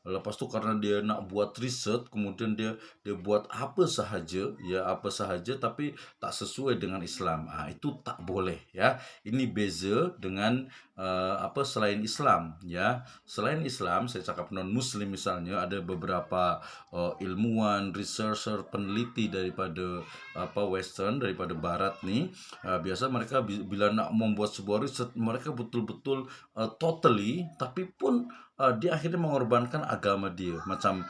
Lepas tu karena dia nak buat riset kemudian dia buat apa sahaja tapi tak sesuai dengan Islam. Itu tak boleh ya. Ini beza dengan selain Islam ya. Selain Islam, saya cakap non muslim misalnya, ada beberapa ilmuwan, researcher, peneliti daripada western, daripada barat ni, biasa mereka bila nak membuat sebuah riset, mereka betul-betul totally, tapi pun dia akhirnya mengorbankan agama dia. Macam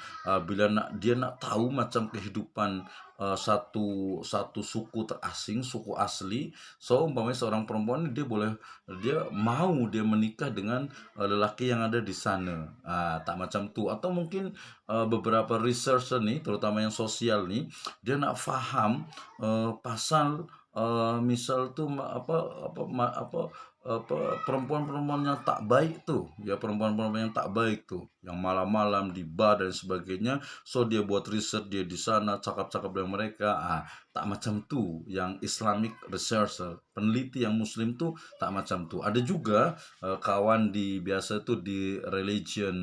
bila dia nak tahu macam kehidupan satu suku terasing, suku asli. So umpamanya seorang perempuan dia mau menikah dengan lelaki yang ada di sana. Tak macam tu. Atau mungkin beberapa researcher ni, terutama yang sosial ni, dia nak faham pasal misal tuh perempuan-perempuan yang tak baik tuh, ya perempuan-perempuan yang tak baik tuh, yang malam-malam di bar dan sebagainya. So dia buat riset, dia di sana cakap-cakap dengan mereka. Tak macam tuh yang Islamic researcher, peneliti yang Muslim tuh tak macam tuh. Ada juga kawan di biasa tuh di religion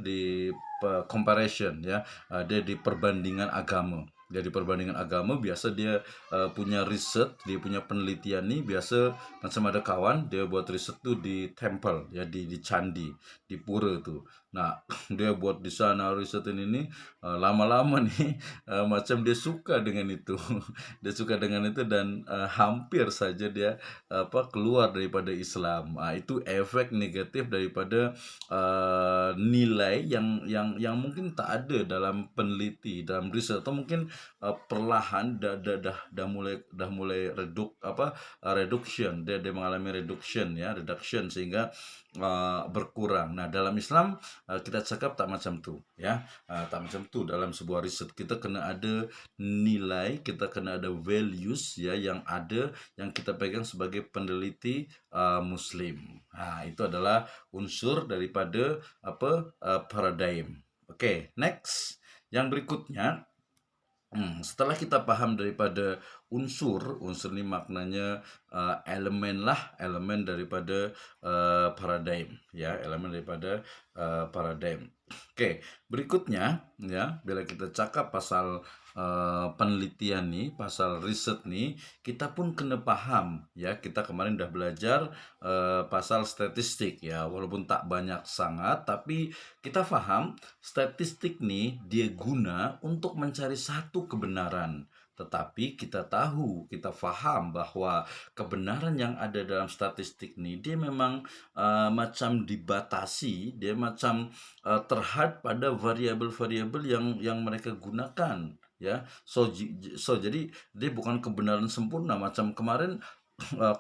di comparison ya. Dia di perbandingan agama. Jadi perbandingan agama biasa dia punya riset, dia punya penelitian nih biasa macam ada kawan dia buat riset tuh di temple ya di candi, di pura tuh. Nah, dia buat di sana riset ini lama-lama nih macam dia suka dengan itu. Dia suka dengan itu dan hampir saja dia keluar daripada Islam. Itu efek negatif daripada nilai yang mungkin tak ada dalam peneliti, dalam riset atau mungkin perlahan dah mulai reduction, dia mengalami reduction sehingga berkurang. Nah, dalam Islam kita cakap tak macam tu ya. Tak macam tu dalam sebuah riset. Kita kena ada nilai, kita kena ada values ya yang ada yang kita pegang sebagai peneliti Muslim. Itu adalah unsur daripada paradigm. Oke, next. Yang berikutnya, setelah kita paham daripada unsur ini maknanya elemen daripada paradigm ya, elemen daripada paradigm. Oke, berikutnya ya, bila kita cakap pasal penelitian nih, pasal riset nih, kita pun kena paham ya. Kita kemarin udah belajar pasal statistik ya, walaupun tak banyak sangat, tapi kita paham statistik nih dia guna untuk mencari satu kebenaran. Tetapi kita tahu, kita faham bahwa kebenaran yang ada dalam statistik ini dia memang macam dibatasi, dia macam terhad pada variabel-variabel yang mereka gunakan ya. So jadi dia bukan kebenaran sempurna macam kemarin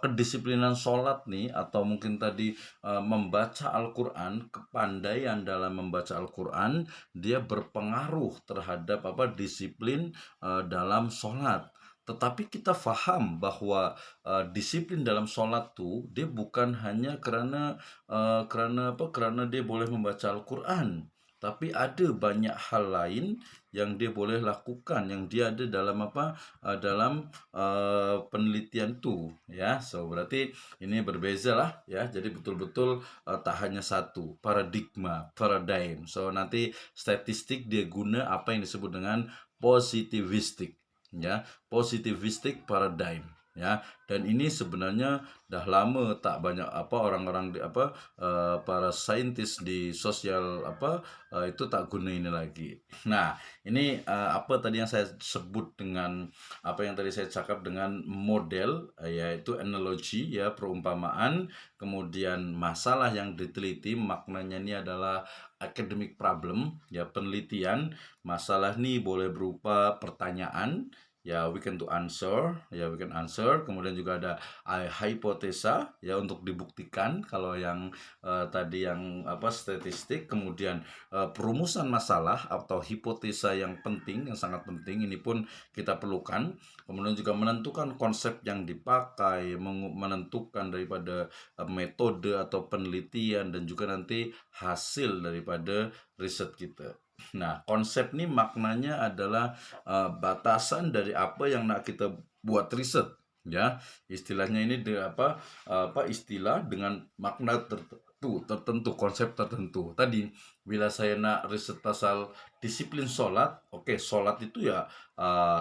kedisiplinan sholat nih atau mungkin tadi membaca Al-Quran, kepandaian dalam membaca Al-Quran dia berpengaruh terhadap disiplin dalam sholat. Tetapi kita faham bahwa disiplin dalam sholat tuh dia bukan hanya karena dia boleh membaca Al-Quran, tapi ada banyak hal lain yang dia boleh lakukan yang dia ada dalam penelitian tuh ya. So berarti ini berbeza lah ya. Jadi betul-betul tak hanya satu paradigm. So nanti statistik dia guna apa yang disebut dengan positivistic ya, positivistic paradigm ya. Dan ini sebenarnya dah lama tak banyak orang-orang para saintis di sosial itu tak guna ini lagi. Nah, ini apa tadi yang saya sebut dengan apa yang tadi saya cakap dengan model yaitu analogi ya, perumpamaan, kemudian masalah yang diteliti maknanya ini adalah academic problem ya, penelitian. Masalah ini boleh berupa pertanyaan ya, we can answer, kemudian juga ada hipotesa ya untuk dibuktikan kalau yang tadi yang statistik, kemudian perumusan masalah atau hipotesa yang penting, yang sangat penting ini pun kita perlukan, kemudian juga menentukan konsep yang dipakai, menentukan daripada metode atau penelitian dan juga nanti hasil daripada riset kita. Nah, konsep ini maknanya adalah batasan dari apa yang nak kita buat riset ya. Istilahnya ini istilah dengan makna tertentu, konsep tertentu. Tadi bila saya nak riset pasal disiplin sholat, sholat itu ya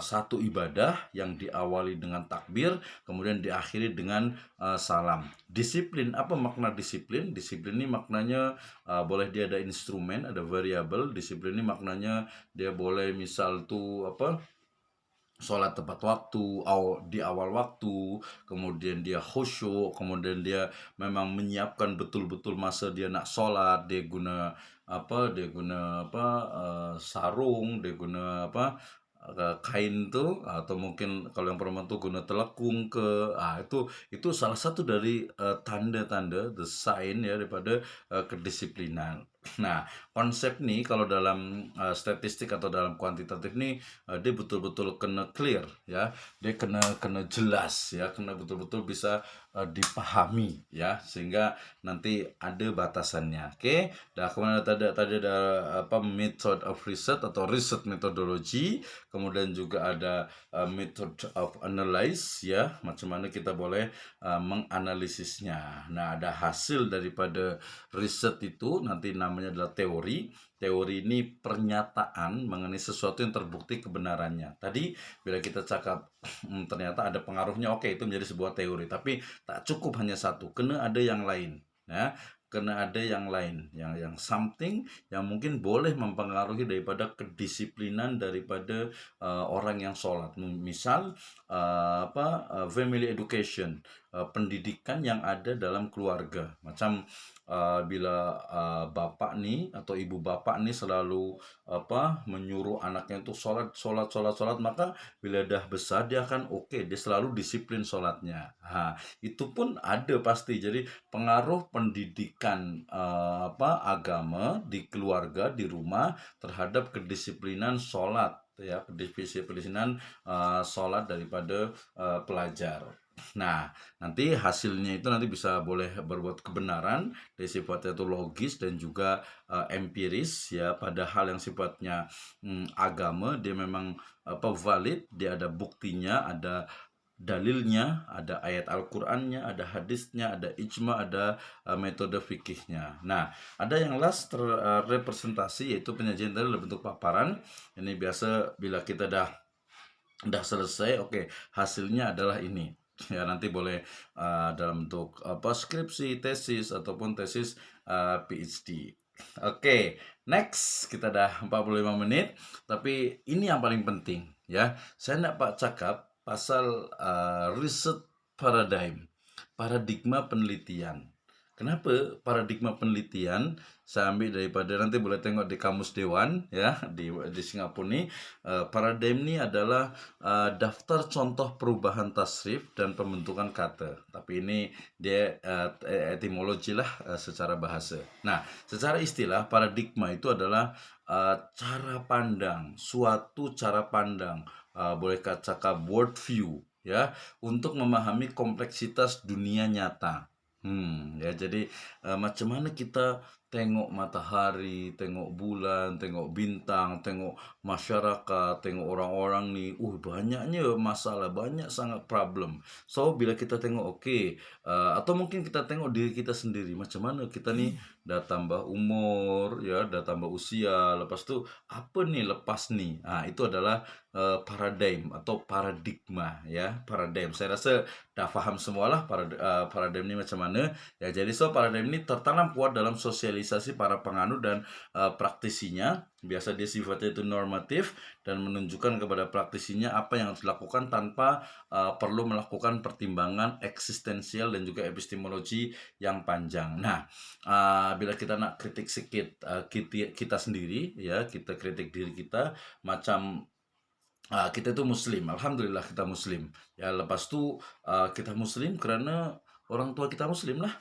satu ibadah yang diawali dengan takbir, kemudian diakhiri dengan salam. Disiplin, apa makna disiplin? Disiplin ini maknanya boleh dia ada instrumen, ada variabel. Disiplin ini maknanya dia boleh misal tuh sholat tepat waktu, di awal waktu, kemudian dia khusyuk, kemudian dia memang menyiapkan betul-betul masa dia nak sholat, dia guna sarung, dia guna kain tuh, atau mungkin kalau yang perempuan tuh guna telekung itu salah satu dari tanda-tanda the sign ya daripada kedisiplinan. Nah, konsep nih kalau dalam statistik atau dalam kuantitatif nih dia betul-betul kena clear ya, dia kena kena jelas ya, kena betul-betul bisa dipahami ya, sehingga nanti ada batasannya. Oke, dah kemudian tadi ada apa method of research atau research methodology, kemudian juga ada method of analyze ya, macam mana kita boleh menganalisisnya. Nah, ada hasil daripada riset itu nanti namanya adalah teori. Teori ini pernyataan mengenai sesuatu yang terbukti kebenarannya. Tadi bila kita cakap ternyata ada pengaruhnya, oke, itu menjadi sebuah teori. Tapi tak cukup hanya satu, kena ada yang lain. Ya, kena ada yang lain, yang something yang mungkin boleh mempengaruhi daripada kedisiplinan daripada orang yang sholat. Misal family education, pendidikan yang ada dalam keluarga. Macam bila bapak nih atau ibu bapak nih selalu menyuruh anaknya itu sholat, maka bila dah besar dia akan dia selalu disiplin sholatnya. Itu pun ada pasti. Jadi pengaruh pendidikan agama di keluarga, di rumah terhadap kedisiplinan sholat ya, kedisiplinan sholat daripada pelajar. Nah, nanti hasilnya itu nanti bisa boleh berbuat kebenaran dari sifatnya itu logis dan juga empiris ya, pada hal yang sifatnya agama dia memang valid, dia ada buktinya, ada dalilnya, ada ayat Al-Qur'annya, ada hadisnya, ada ijma, ada metode fikihnya. Nah, ada yang last representasi, yaitu penyajian dalam bentuk paparan. Ini biasa bila kita dah selesai, hasilnya adalah ini. Ya, nanti boleh dalam bentuk skripsi, tesis ataupun tesis PhD. Next, kita dah 45 menit, tapi ini yang paling penting ya. Saya nak Pak cakap pasal riset paradigma penelitian. Kenapa paradigma penelitian? Saya ambil daripada, nanti boleh tengok di Kamus Dewan ya, di Singapura ni. Paradigm ni adalah daftar contoh perubahan tasrif dan pembentukan kata. Tapi ini dia etimologi lah secara bahasa. Nah, secara istilah paradigma itu adalah cara pandang, suatu cara pandang, boleh cakap world view ya, untuk memahami kompleksitas dunia nyata. Ya, jadi macam mana kita tengok matahari, tengok bulan, tengok bintang, tengok masyarakat, tengok orang-orang ni, banyaknya masalah, banyak sangat problem. So bila kita tengok atau mungkin kita tengok diri kita sendiri, macam mana kita ni dah tambah umur ya, dah tambah usia, lepas tu apa ni lepas ni. Itu adalah paradigm atau paradigma ya, paradigm. Saya rasa dah faham semualah paradigm ni macam mana ya. Jadi paradigm ni tertanam kuat dalam sosialisasi para penganut dan praktisinya. Biasa dia sifatnya itu normatif dan menunjukkan kepada praktisinya apa yang harus dilakukan tanpa perlu melakukan pertimbangan eksistensial dan juga epistemologi yang panjang. Nah, bila kita nak kritik sikit kita sendiri ya, kita kritik diri kita, macam kita itu muslim, alhamdulillah kita muslim ya. Lepas tu kita muslim kerana orang tua kita muslim lah,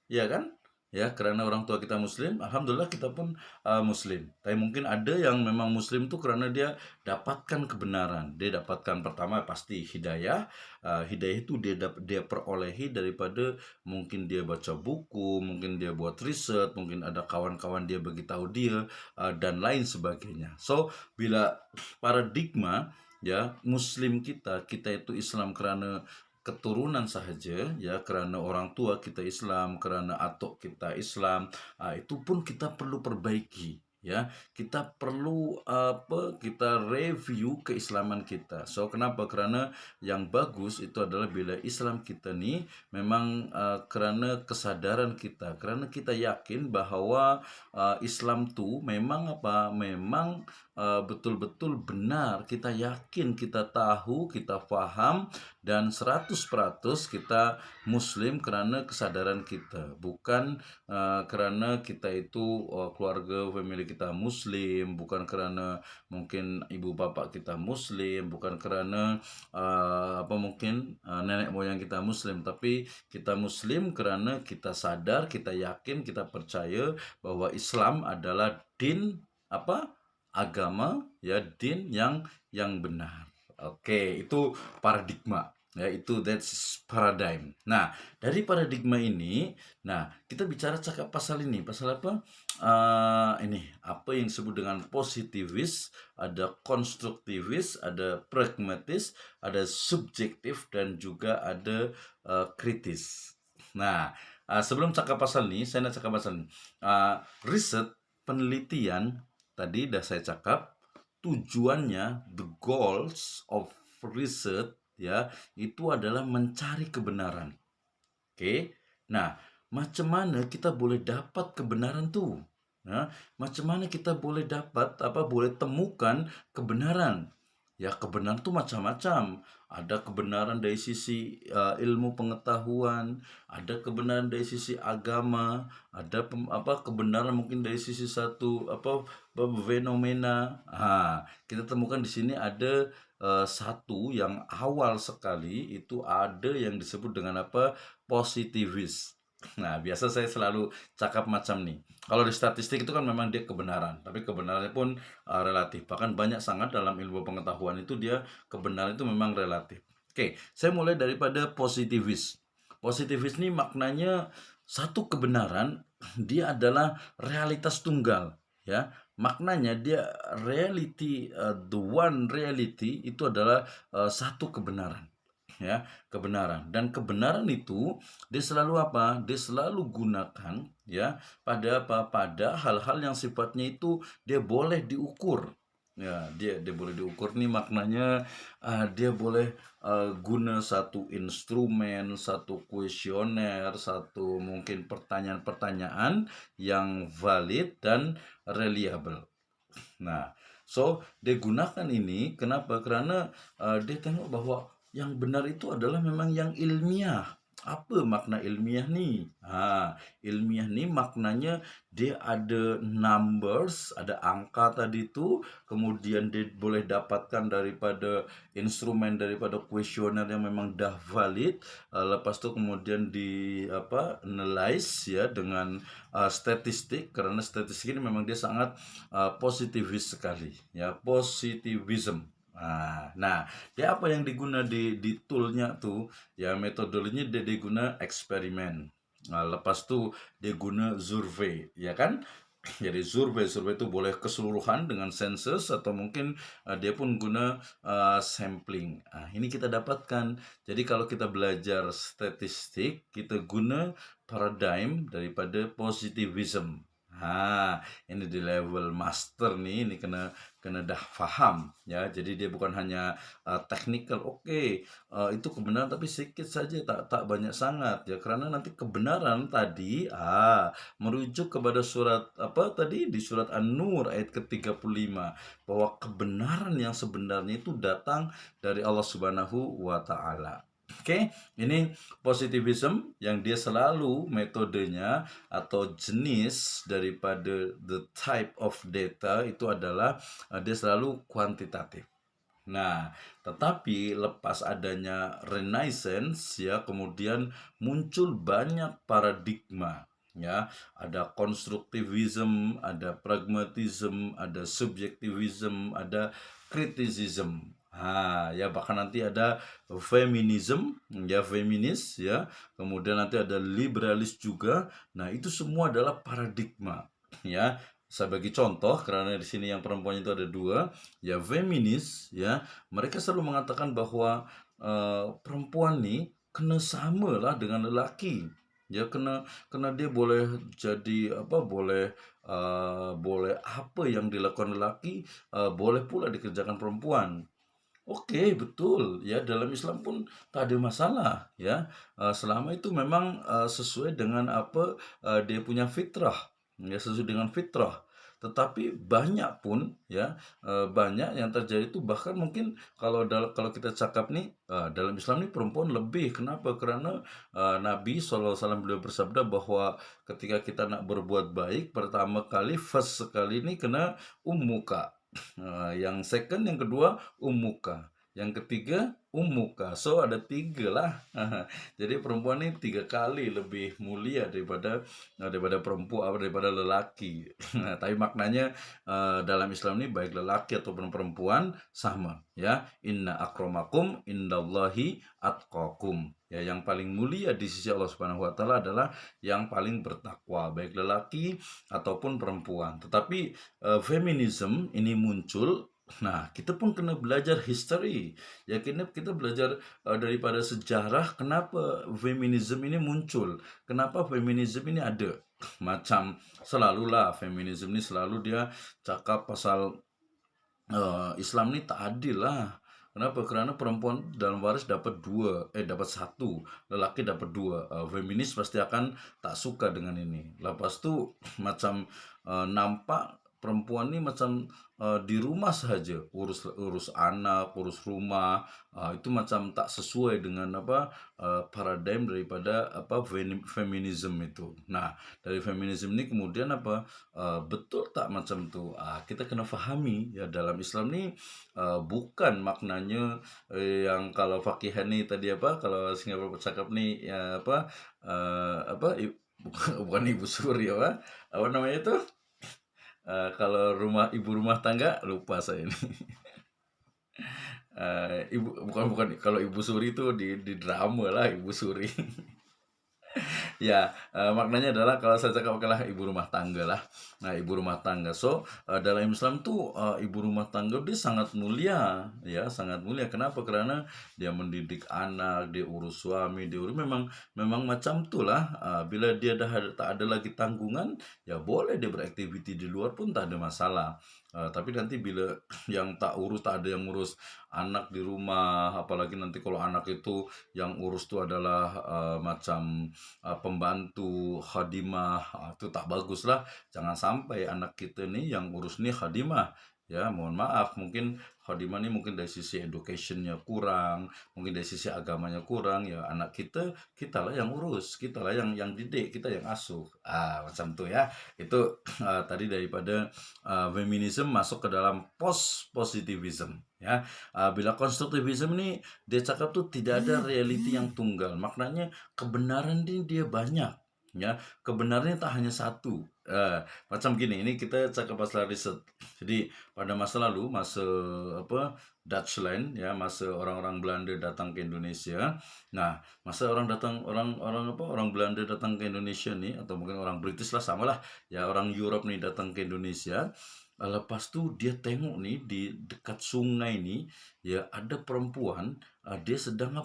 ya kan ya, kerana orang tua kita muslim, alhamdulillah kita pun muslim. Tapi mungkin ada yang memang muslim tu kerana dia dapatkan kebenaran, dia dapatkan pertama pasti hidayah. Hidayah itu dia perolehi daripada mungkin dia baca buku, mungkin dia buat riset, mungkin ada kawan-kawan dia beritahu dia dan lain sebagainya. So bila paradigma ya, muslim kita itu Islam kerana keturunan sahaja ya, kerana orang tua kita Islam, kerana atuk kita Islam, itu pun kita perlu perbaiki ya. Kita perlu kita review keislaman kita. So kenapa? Kerana yang bagus itu adalah bila Islam kita ni memang kerana kesadaran kita, kerana kita yakin bahawa Islam tu memang memang betul-betul benar. Kita yakin, kita tahu, kita faham, dan 100% kita muslim kerana kesadaran kita, bukan kerana kita itu keluarga family kita muslim, bukan karena mungkin ibu bapak kita muslim, bukan karena mungkin nenek moyang kita muslim, tapi kita muslim karena kita sadar, kita yakin, kita percaya bahwa Islam adalah din agama, ya, din yang benar. Oke, itu paradigma. Ya, itu that's paradigm. Nah, dari paradigma ini, kita bicara cakap pasal ini. Pasal apa? Ini apa yang disebut dengan positivis, ada konstruktivis, ada pragmatis, ada subjektif, dan juga ada kritis. Nah, sebelum cakap pasal ini, saya nak cakap pasal ini. Riset, penelitian, tadi dah saya cakap, tujuannya, the goals of research, ya, itu adalah mencari kebenaran. Oke. Nah, macam mana kita boleh dapat kebenaran tuh? Nah, macam mana kita boleh dapat boleh temukan kebenaran? Ya, kebenaran tuh macam-macam. Ada kebenaran dari sisi ilmu pengetahuan, ada kebenaran dari sisi agama, ada kebenaran mungkin dari sisi satu fenomena. Kita temukan di sini ada satu yang awal sekali, itu ada yang disebut dengan positivis. Nah, biasa saya selalu cakap macam nih. Kalau di statistik itu kan memang dia kebenaran, tapi kebenarannya pun relatif. Bahkan banyak sangat dalam ilmu pengetahuan itu dia kebenaran itu memang relatif. Oke, saya mulai daripada positivis. Positivis ini maknanya satu kebenaran dia adalah realitas tunggal, ya. Maknanya dia reality, the one reality itu adalah satu kebenaran, ya, kebenaran. Dan kebenaran itu dia selalu dia selalu gunakan, ya, pada hal-hal yang sifatnya itu dia boleh diukur. Ya, dia boleh diukur nih, maknanya dia boleh guna satu instrumen, satu kuesioner, satu mungkin pertanyaan-pertanyaan yang valid dan reliable. Nah, dia gunakan ini kenapa? Karena dia tengok bahwa yang benar itu adalah memang yang ilmiah. Apa makna ilmiah nih? Ilmiah nih maknanya dia ada numbers, ada angka tadi itu, kemudian dia boleh dapatkan daripada instrumen, daripada kuesioner yang memang dah valid, lepas itu kemudian di analyze, ya, dengan statistik, karena statistik ini memang dia sangat positivis sekali, ya, positivism. Nah, dia apa yang diguna di toolnya tuh, ya, metodologinya dia diguna eksperimen. Lepas tuh dia guna survei, ya kan? Jadi survei itu boleh keseluruhan dengan sensus, atau mungkin dia pun guna sampling. Ini kita dapatkan. Jadi kalau kita belajar statistik, kita guna paradigm daripada positivism. Ini di level master nih, ini kena dah faham, ya. Jadi dia bukan hanya technical. Oke, itu kebenaran tapi sedikit saja, tak banyak sangat, ya, karena nanti kebenaran tadi merujuk kepada surat tadi, di surat An-Nur ayat ke-35, bahwa kebenaran yang sebenarnya itu datang dari Allah Subhanahu wa taala. Oke, ini positivism yang dia selalu metodenya atau jenis daripada the type of data itu adalah dia selalu kuantitatif. Nah, tetapi lepas adanya Renaissance, ya, kemudian muncul banyak paradigma, ya. Ada konstruktivism, ada pragmatism, ada subjektivism, ada kritisism. Ya, bahkan nanti ada feminism, ya, feminis, ya. Kemudian nanti ada liberalis juga. Nah, itu semua adalah paradigma, ya. Saya bagi contoh karena di sini yang perempuan itu ada dua, ya, feminis, ya. Mereka selalu mengatakan bahwa perempuan nih kena sama lah dengan lelaki, ya, kena dia boleh jadi boleh apa yang dilakukan lelaki boleh pula dikerjakan perempuan. Oke, betul, ya, dalam Islam pun tak ada masalah, ya, selama itu memang sesuai dengan dia punya fitrah, ya, sesuai dengan fitrah. tetapi banyak pun ya, banyak yang terjadi itu bahkan mungkin kalau kita cakap nih, dalam Islam nih perempuan lebih. Kenapa? Karena, Nabi SAW beliau bersabda bahwa ketika kita nak berbuat baik, pertama kali, first sekali ini kena ummuka. Yang second, yang kedua ummuka. Yang ketiga ummuka. So ada 3 lah. Jadi perempuan ini 3 kali lebih mulia daripada perempuan, daripada lelaki. Tapi maknanya dalam Islam ini baik lelaki ataupun perempuan sama ya. Inna akramakum indallahi atqakum. Ya, yang paling mulia di sisi Allah Subhanahu wa taala adalah yang paling bertakwa, baik lelaki ataupun perempuan. Tetapi feminisme ini muncul. Nah, kita pun kena belajar history. Ya, kita belajar daripada sejarah kenapa feminisme ini muncul. Kenapa feminisme ini ada. Macam selalulah feminisme ini selalu dia cakap pasal Islam ini tak adil lah. Kenapa? Karena perempuan dalam waris dapat satu, lelaki dapat dua. Feminis pasti akan tak suka dengan ini. Lepas tu macam nampak perempuan ini macam di rumah saja, urus anak, urus rumah, itu macam tak sesuai dengan paradigm daripada feminisme itu. Nah, dari feminisme ini kemudian betul tak macam tu? Kita kena fahami ya, dalam Islam ni bukan maknanya yang kalau fakihan ni tadi kalau Singapura bercakap ni ya bukan ibu suri apa namanya tu, kalau ibu rumah tangga lupa saya ini. Ibu bukan kalau ibu suri itu di drama lah ibu suri. Ya, maknanya adalah kalau saya cakap adalah ibu rumah tangga lah. Nah, ibu rumah tangga. So, dalam Islam tuh ibu rumah tangga dia sangat mulia, ya, sangat mulia. Kenapa? Karena dia mendidik anak, dia urus suami, dia urus memang macam itulah. Bila dia tak ada lagi tanggungan, ya boleh dia beraktiviti di luar pun tak ada masalah. Tapi nanti bila tak ada yang urus anak di rumah, apalagi nanti kalau anak itu yang urus tuh adalah macam pembantu khadimah, itu tak bagus lah. Jangan sampai anak kita nih yang urus nih khadimah. Ya, mohon maaf, mungkin khadimah ini mungkin dari sisi educationnya kurang, mungkin dari sisi agamanya kurang, ya anak kita lah yang urus, kita lah yang didik, kita yang asuh. Macam tuh ya. Itu tadi daripada feminisme masuk ke dalam positivism ya. Bila konstruktivisme ini dia cakap tuh tidak ada reality yang tunggal. Maknanya kebenaran ini dia banyak ya. Kebenarannya tak hanya satu. Macam gini, ini kita cakap pasal riset. Jadi pada masa lalu, masa Dutchland ya, masa orang-orang Belanda datang ke Indonesia. Nah, masa orang Belanda datang ke Indonesia nih, atau mungkin orang British lah, samalah ya, orang Europe nih datang ke Indonesia. Lepas tu dia tengok nih di dekat sungai nih ya, ada perempuan, dia sedang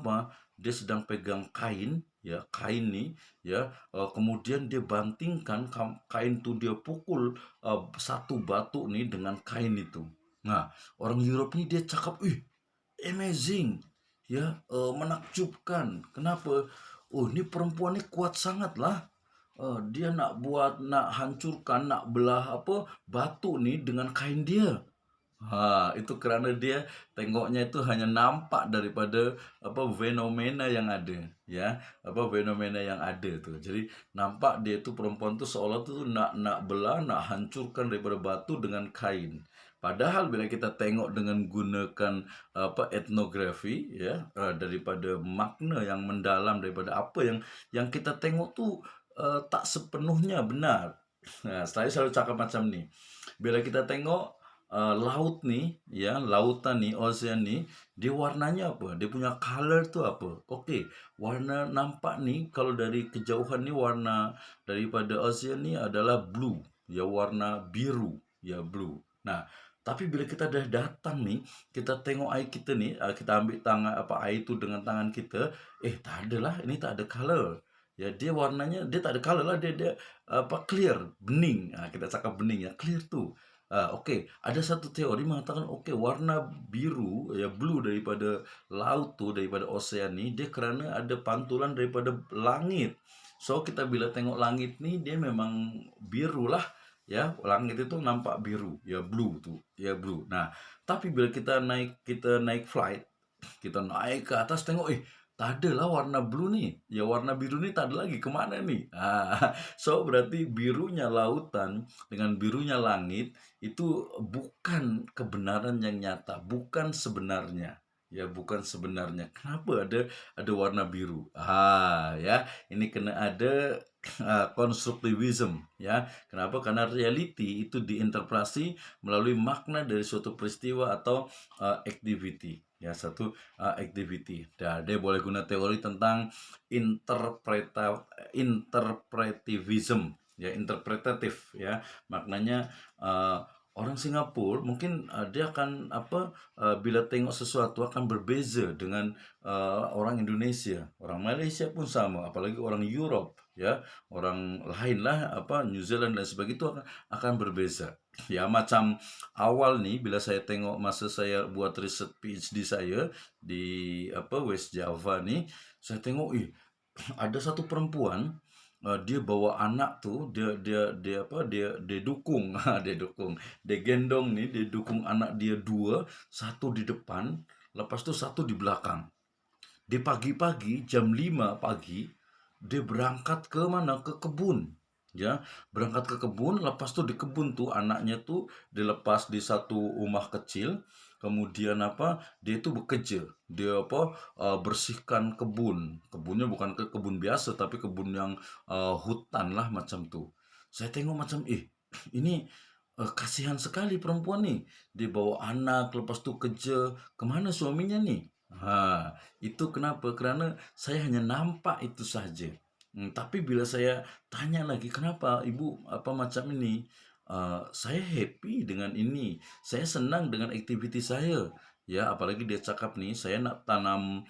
dia sedang pegang kain ya, kain nih ya, kemudian dia bantingkan kain tuh, dia pukul satu batu nih dengan kain itu. Nah, orang Europe nih dia cakap, amazing ya, menakjubkan. Kenapa? Oh, ini perempuan ini kuat sangat lah. Dia nak hancurkan, nak belah batu nih dengan kain dia. Itu kerana dia tengoknya itu hanya nampak daripada fenomena yang ada ya, fenomena yang ada tuh. Jadi nampak dia tu perempuan tu seolah tu nak belah, nak hancurkan daripada batu dengan kain. Padahal bila kita tengok dengan gunakan etnografi ya, daripada makna yang mendalam daripada apa yang kita tengok tu tak sepenuhnya benar. Nah, saya selalu cakap macam ni. Bila kita tengok laut nih ya, lautan nih, ocean nih, dia warnanya apa? Dia punya color tuh apa? Oke, warna nampak nih kalau dari kejauhan nih, warna daripada ocean nih adalah blue, ya, warna biru, ya, blue. Nah, tapi bila kita dah datang nih, kita tengok air kita nih, kita ambil tangan air itu dengan tangan kita, tak ada lah, ini tak ada color. Ya, dia warnanya dia tak ada color lah, dia clear, bening. Kita cakap bening ya, clear tuh. Okey, ada satu teori mengatakan warna biru ya, blue daripada laut tu, daripada ocean ni, dia kerana ada pantulan daripada langit. So kita bila tengok langit ni dia memang biru lah ya, langit itu nampak biru, ya blue tuh, ya blue. Nah, tapi bila kita naik flight, kita naik ke atas tengok, tak ada lah warna blue nih. Ya warna biru nih tak ada lagi, kemana nih? So berarti birunya lautan dengan birunya langit itu bukan kebenaran yang nyata, bukan sebenarnya. Ya bukan sebenarnya. Kenapa ada warna biru? Ya, ini kena ada konstruktivism ya. Kenapa? Karena reality itu diinterpretasi melalui makna dari suatu peristiwa atau activity ya, satu activity. Dan dia boleh guna teori tentang interpretivism ya, interpretatif ya. Maknanya orang Singapura mungkin dia akan bila tengok sesuatu akan berbeza dengan orang Indonesia, orang Malaysia pun sama, apalagi orang Europe ya, orang lain lah New Zealand dan sebagainya itu akan berbeza. Ya macam awal nih bila saya tengok masa saya buat riset PhD saya di West Java nih, saya tengok ada satu perempuan dia bawa anak tuh, dia dukung dia dukung, dia gendong nih, dia dukung anak dia dua, satu di depan, lepas tuh satu di belakang. Di pagi-pagi jam 5 pagi dia berangkat ke mana? Ke kebun. Ya, berangkat ke kebun, lepas tuh di kebun tuh anaknya tuh dilepas di satu rumah kecil. Kemudian dia itu bekerja. Dia bersihkan kebun. Kebunnya bukan ke kebun biasa tapi kebun yang hutan lah macam tuh. Saya tengok macam ini kasihan sekali perempuan nih. Dia bawa anak lepas tuh kerja. Kemana suaminya nih? Itu kenapa? Karena saya hanya nampak itu saja. Tapi bila saya tanya lagi, kenapa ibu macam ini? Saya happy dengan ini. Saya senang dengan aktiviti saya. Ya, apalagi dia cakap nih, dia nak tanam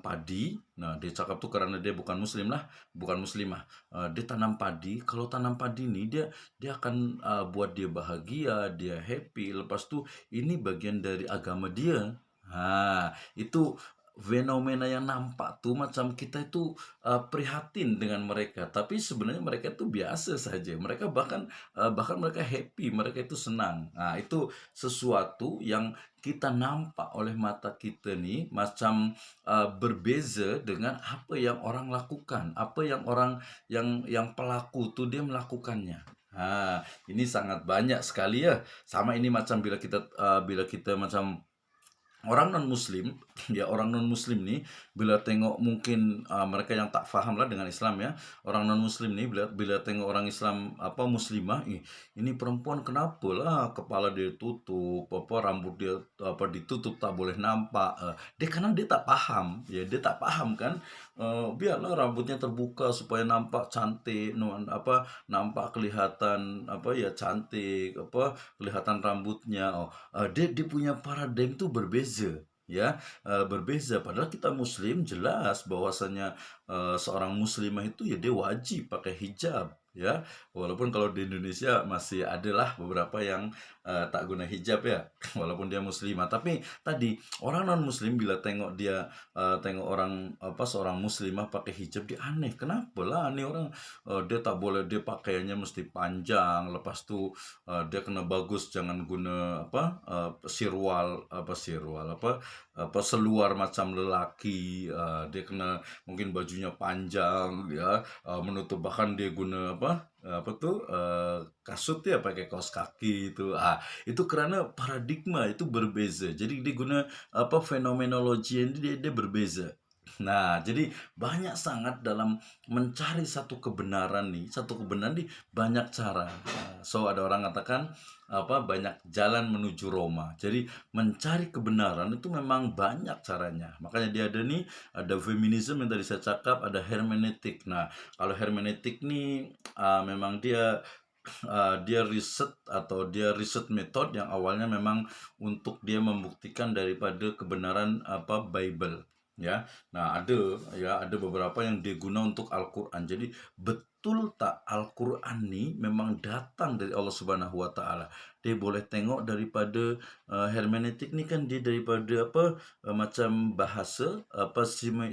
padi. Nah, dia cakap tuh karena dia bukan muslim lah, bukan muslimah. Dia tanam padi. Kalau tanam padi nih, dia akan buat dia bahagia, dia happy. Lepas tuh ini bagian dari agama dia. Itu fenomena yang nampak tuh macam kita itu prihatin dengan mereka, tapi sebenarnya mereka itu biasa saja. Mereka bahkan mereka happy, mereka itu senang. Nah, itu sesuatu yang kita nampak oleh mata kita nih macam berbeza dengan apa yang orang lakukan, apa yang orang yang pelaku tuh dia melakukannya. Ini sangat banyak sekali ya. Sama ini macam bila kita macam orang non muslim ya, orang non muslim nih bila tengok mungkin mereka yang tak faham lah dengan Islam ya, orang non muslim nih bila tengok orang Islam muslimah, ini perempuan kenapa lah kepala dia tutup, rambut dia ditutup tak boleh nampak. Dia karena dia tak paham ya, dia tak paham kan. Biarlah rambutnya terbuka supaya nampak cantik, nampak kelihatan ya cantik, kelihatan rambutnya. Dia punya paradigma itu berbeza ya, berbeza. Padahal kita muslim jelas bahwasanya seorang muslimah itu ya dia wajib pakai hijab ya, walaupun kalau di Indonesia masih adalah beberapa yang tak guna hijab ya walaupun dia muslimah. Tapi tadi orang non muslim bila tengok orang seorang muslimah pakai hijab, dia aneh. Kenapa lah aneh orang? Dia tak boleh, dia pakaiannya mesti panjang, lepas tuh dia kena bagus, jangan guna seluar macam lelaki. Dia kena mungkin bajunya panjang ya, menutup, bahkan dia guna kasut ya, pakai kaos kaki itu karena paradigma itu berbeza. Jadi dia guna fenomenologi ini, dia berbeza. Nah, jadi banyak sangat dalam mencari satu kebenaran nih banyak cara. So ada orang katakan banyak jalan menuju Roma. Jadi mencari kebenaran itu memang banyak caranya. Makanya dia ada feminisme yang tadi saya cakap, ada hermeneutik. Nah, kalau hermeneutik nih memang dia riset atau dia riset metode yang awalnya memang untuk dia membuktikan daripada kebenaran Bible ya. Nah, ada beberapa yang digunakan untuk Al-Qur'an. Jadi betul tak Al-Qur'an nih memang datang dari Allah Subhanahu wa taala. Dia boleh tengok daripada hermeneutik ni kan dia daripada macam bahasa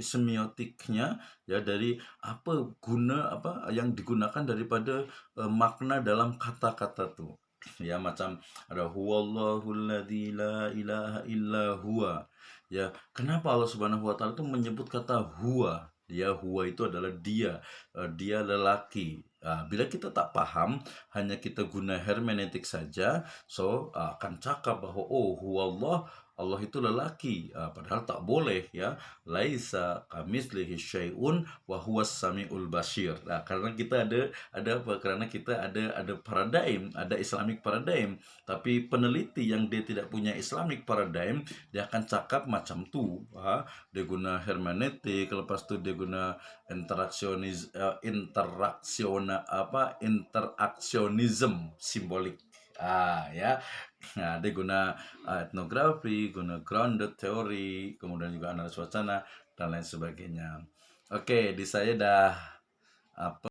semiotiknya ya, dari apa guna apa yang digunakan daripada makna dalam kata-kata tu. Ya, macam ada huwallahul ladzi la ilaha illa huwa. Ya, kenapa Allah Subhanahu wa taala itu menyebut kata huwa? Dia huwa itu adalah dia, dia lelaki. Bila kita tak paham, hanya kita guna hermeneutik saja, akan cakap bahwa oh huwallah, Allah itu lelaki. Padahal tak boleh ya. Laisa kamitslihi syai'un wa huwas samiul basir. Karena kita ada apa? Karena kita ada paradigm, ada Islamic paradigm. Tapi peneliti yang dia tidak punya Islamic paradigm, dia akan cakap macam tu. Dia guna hermeneutik, lepas tu dia guna interaksionism simbolik. Ya. Nah, dia guna etnografi, guna grounded teori, kemudian juga analisa wacana dan lain sebagainya. Oke, di saya dah apa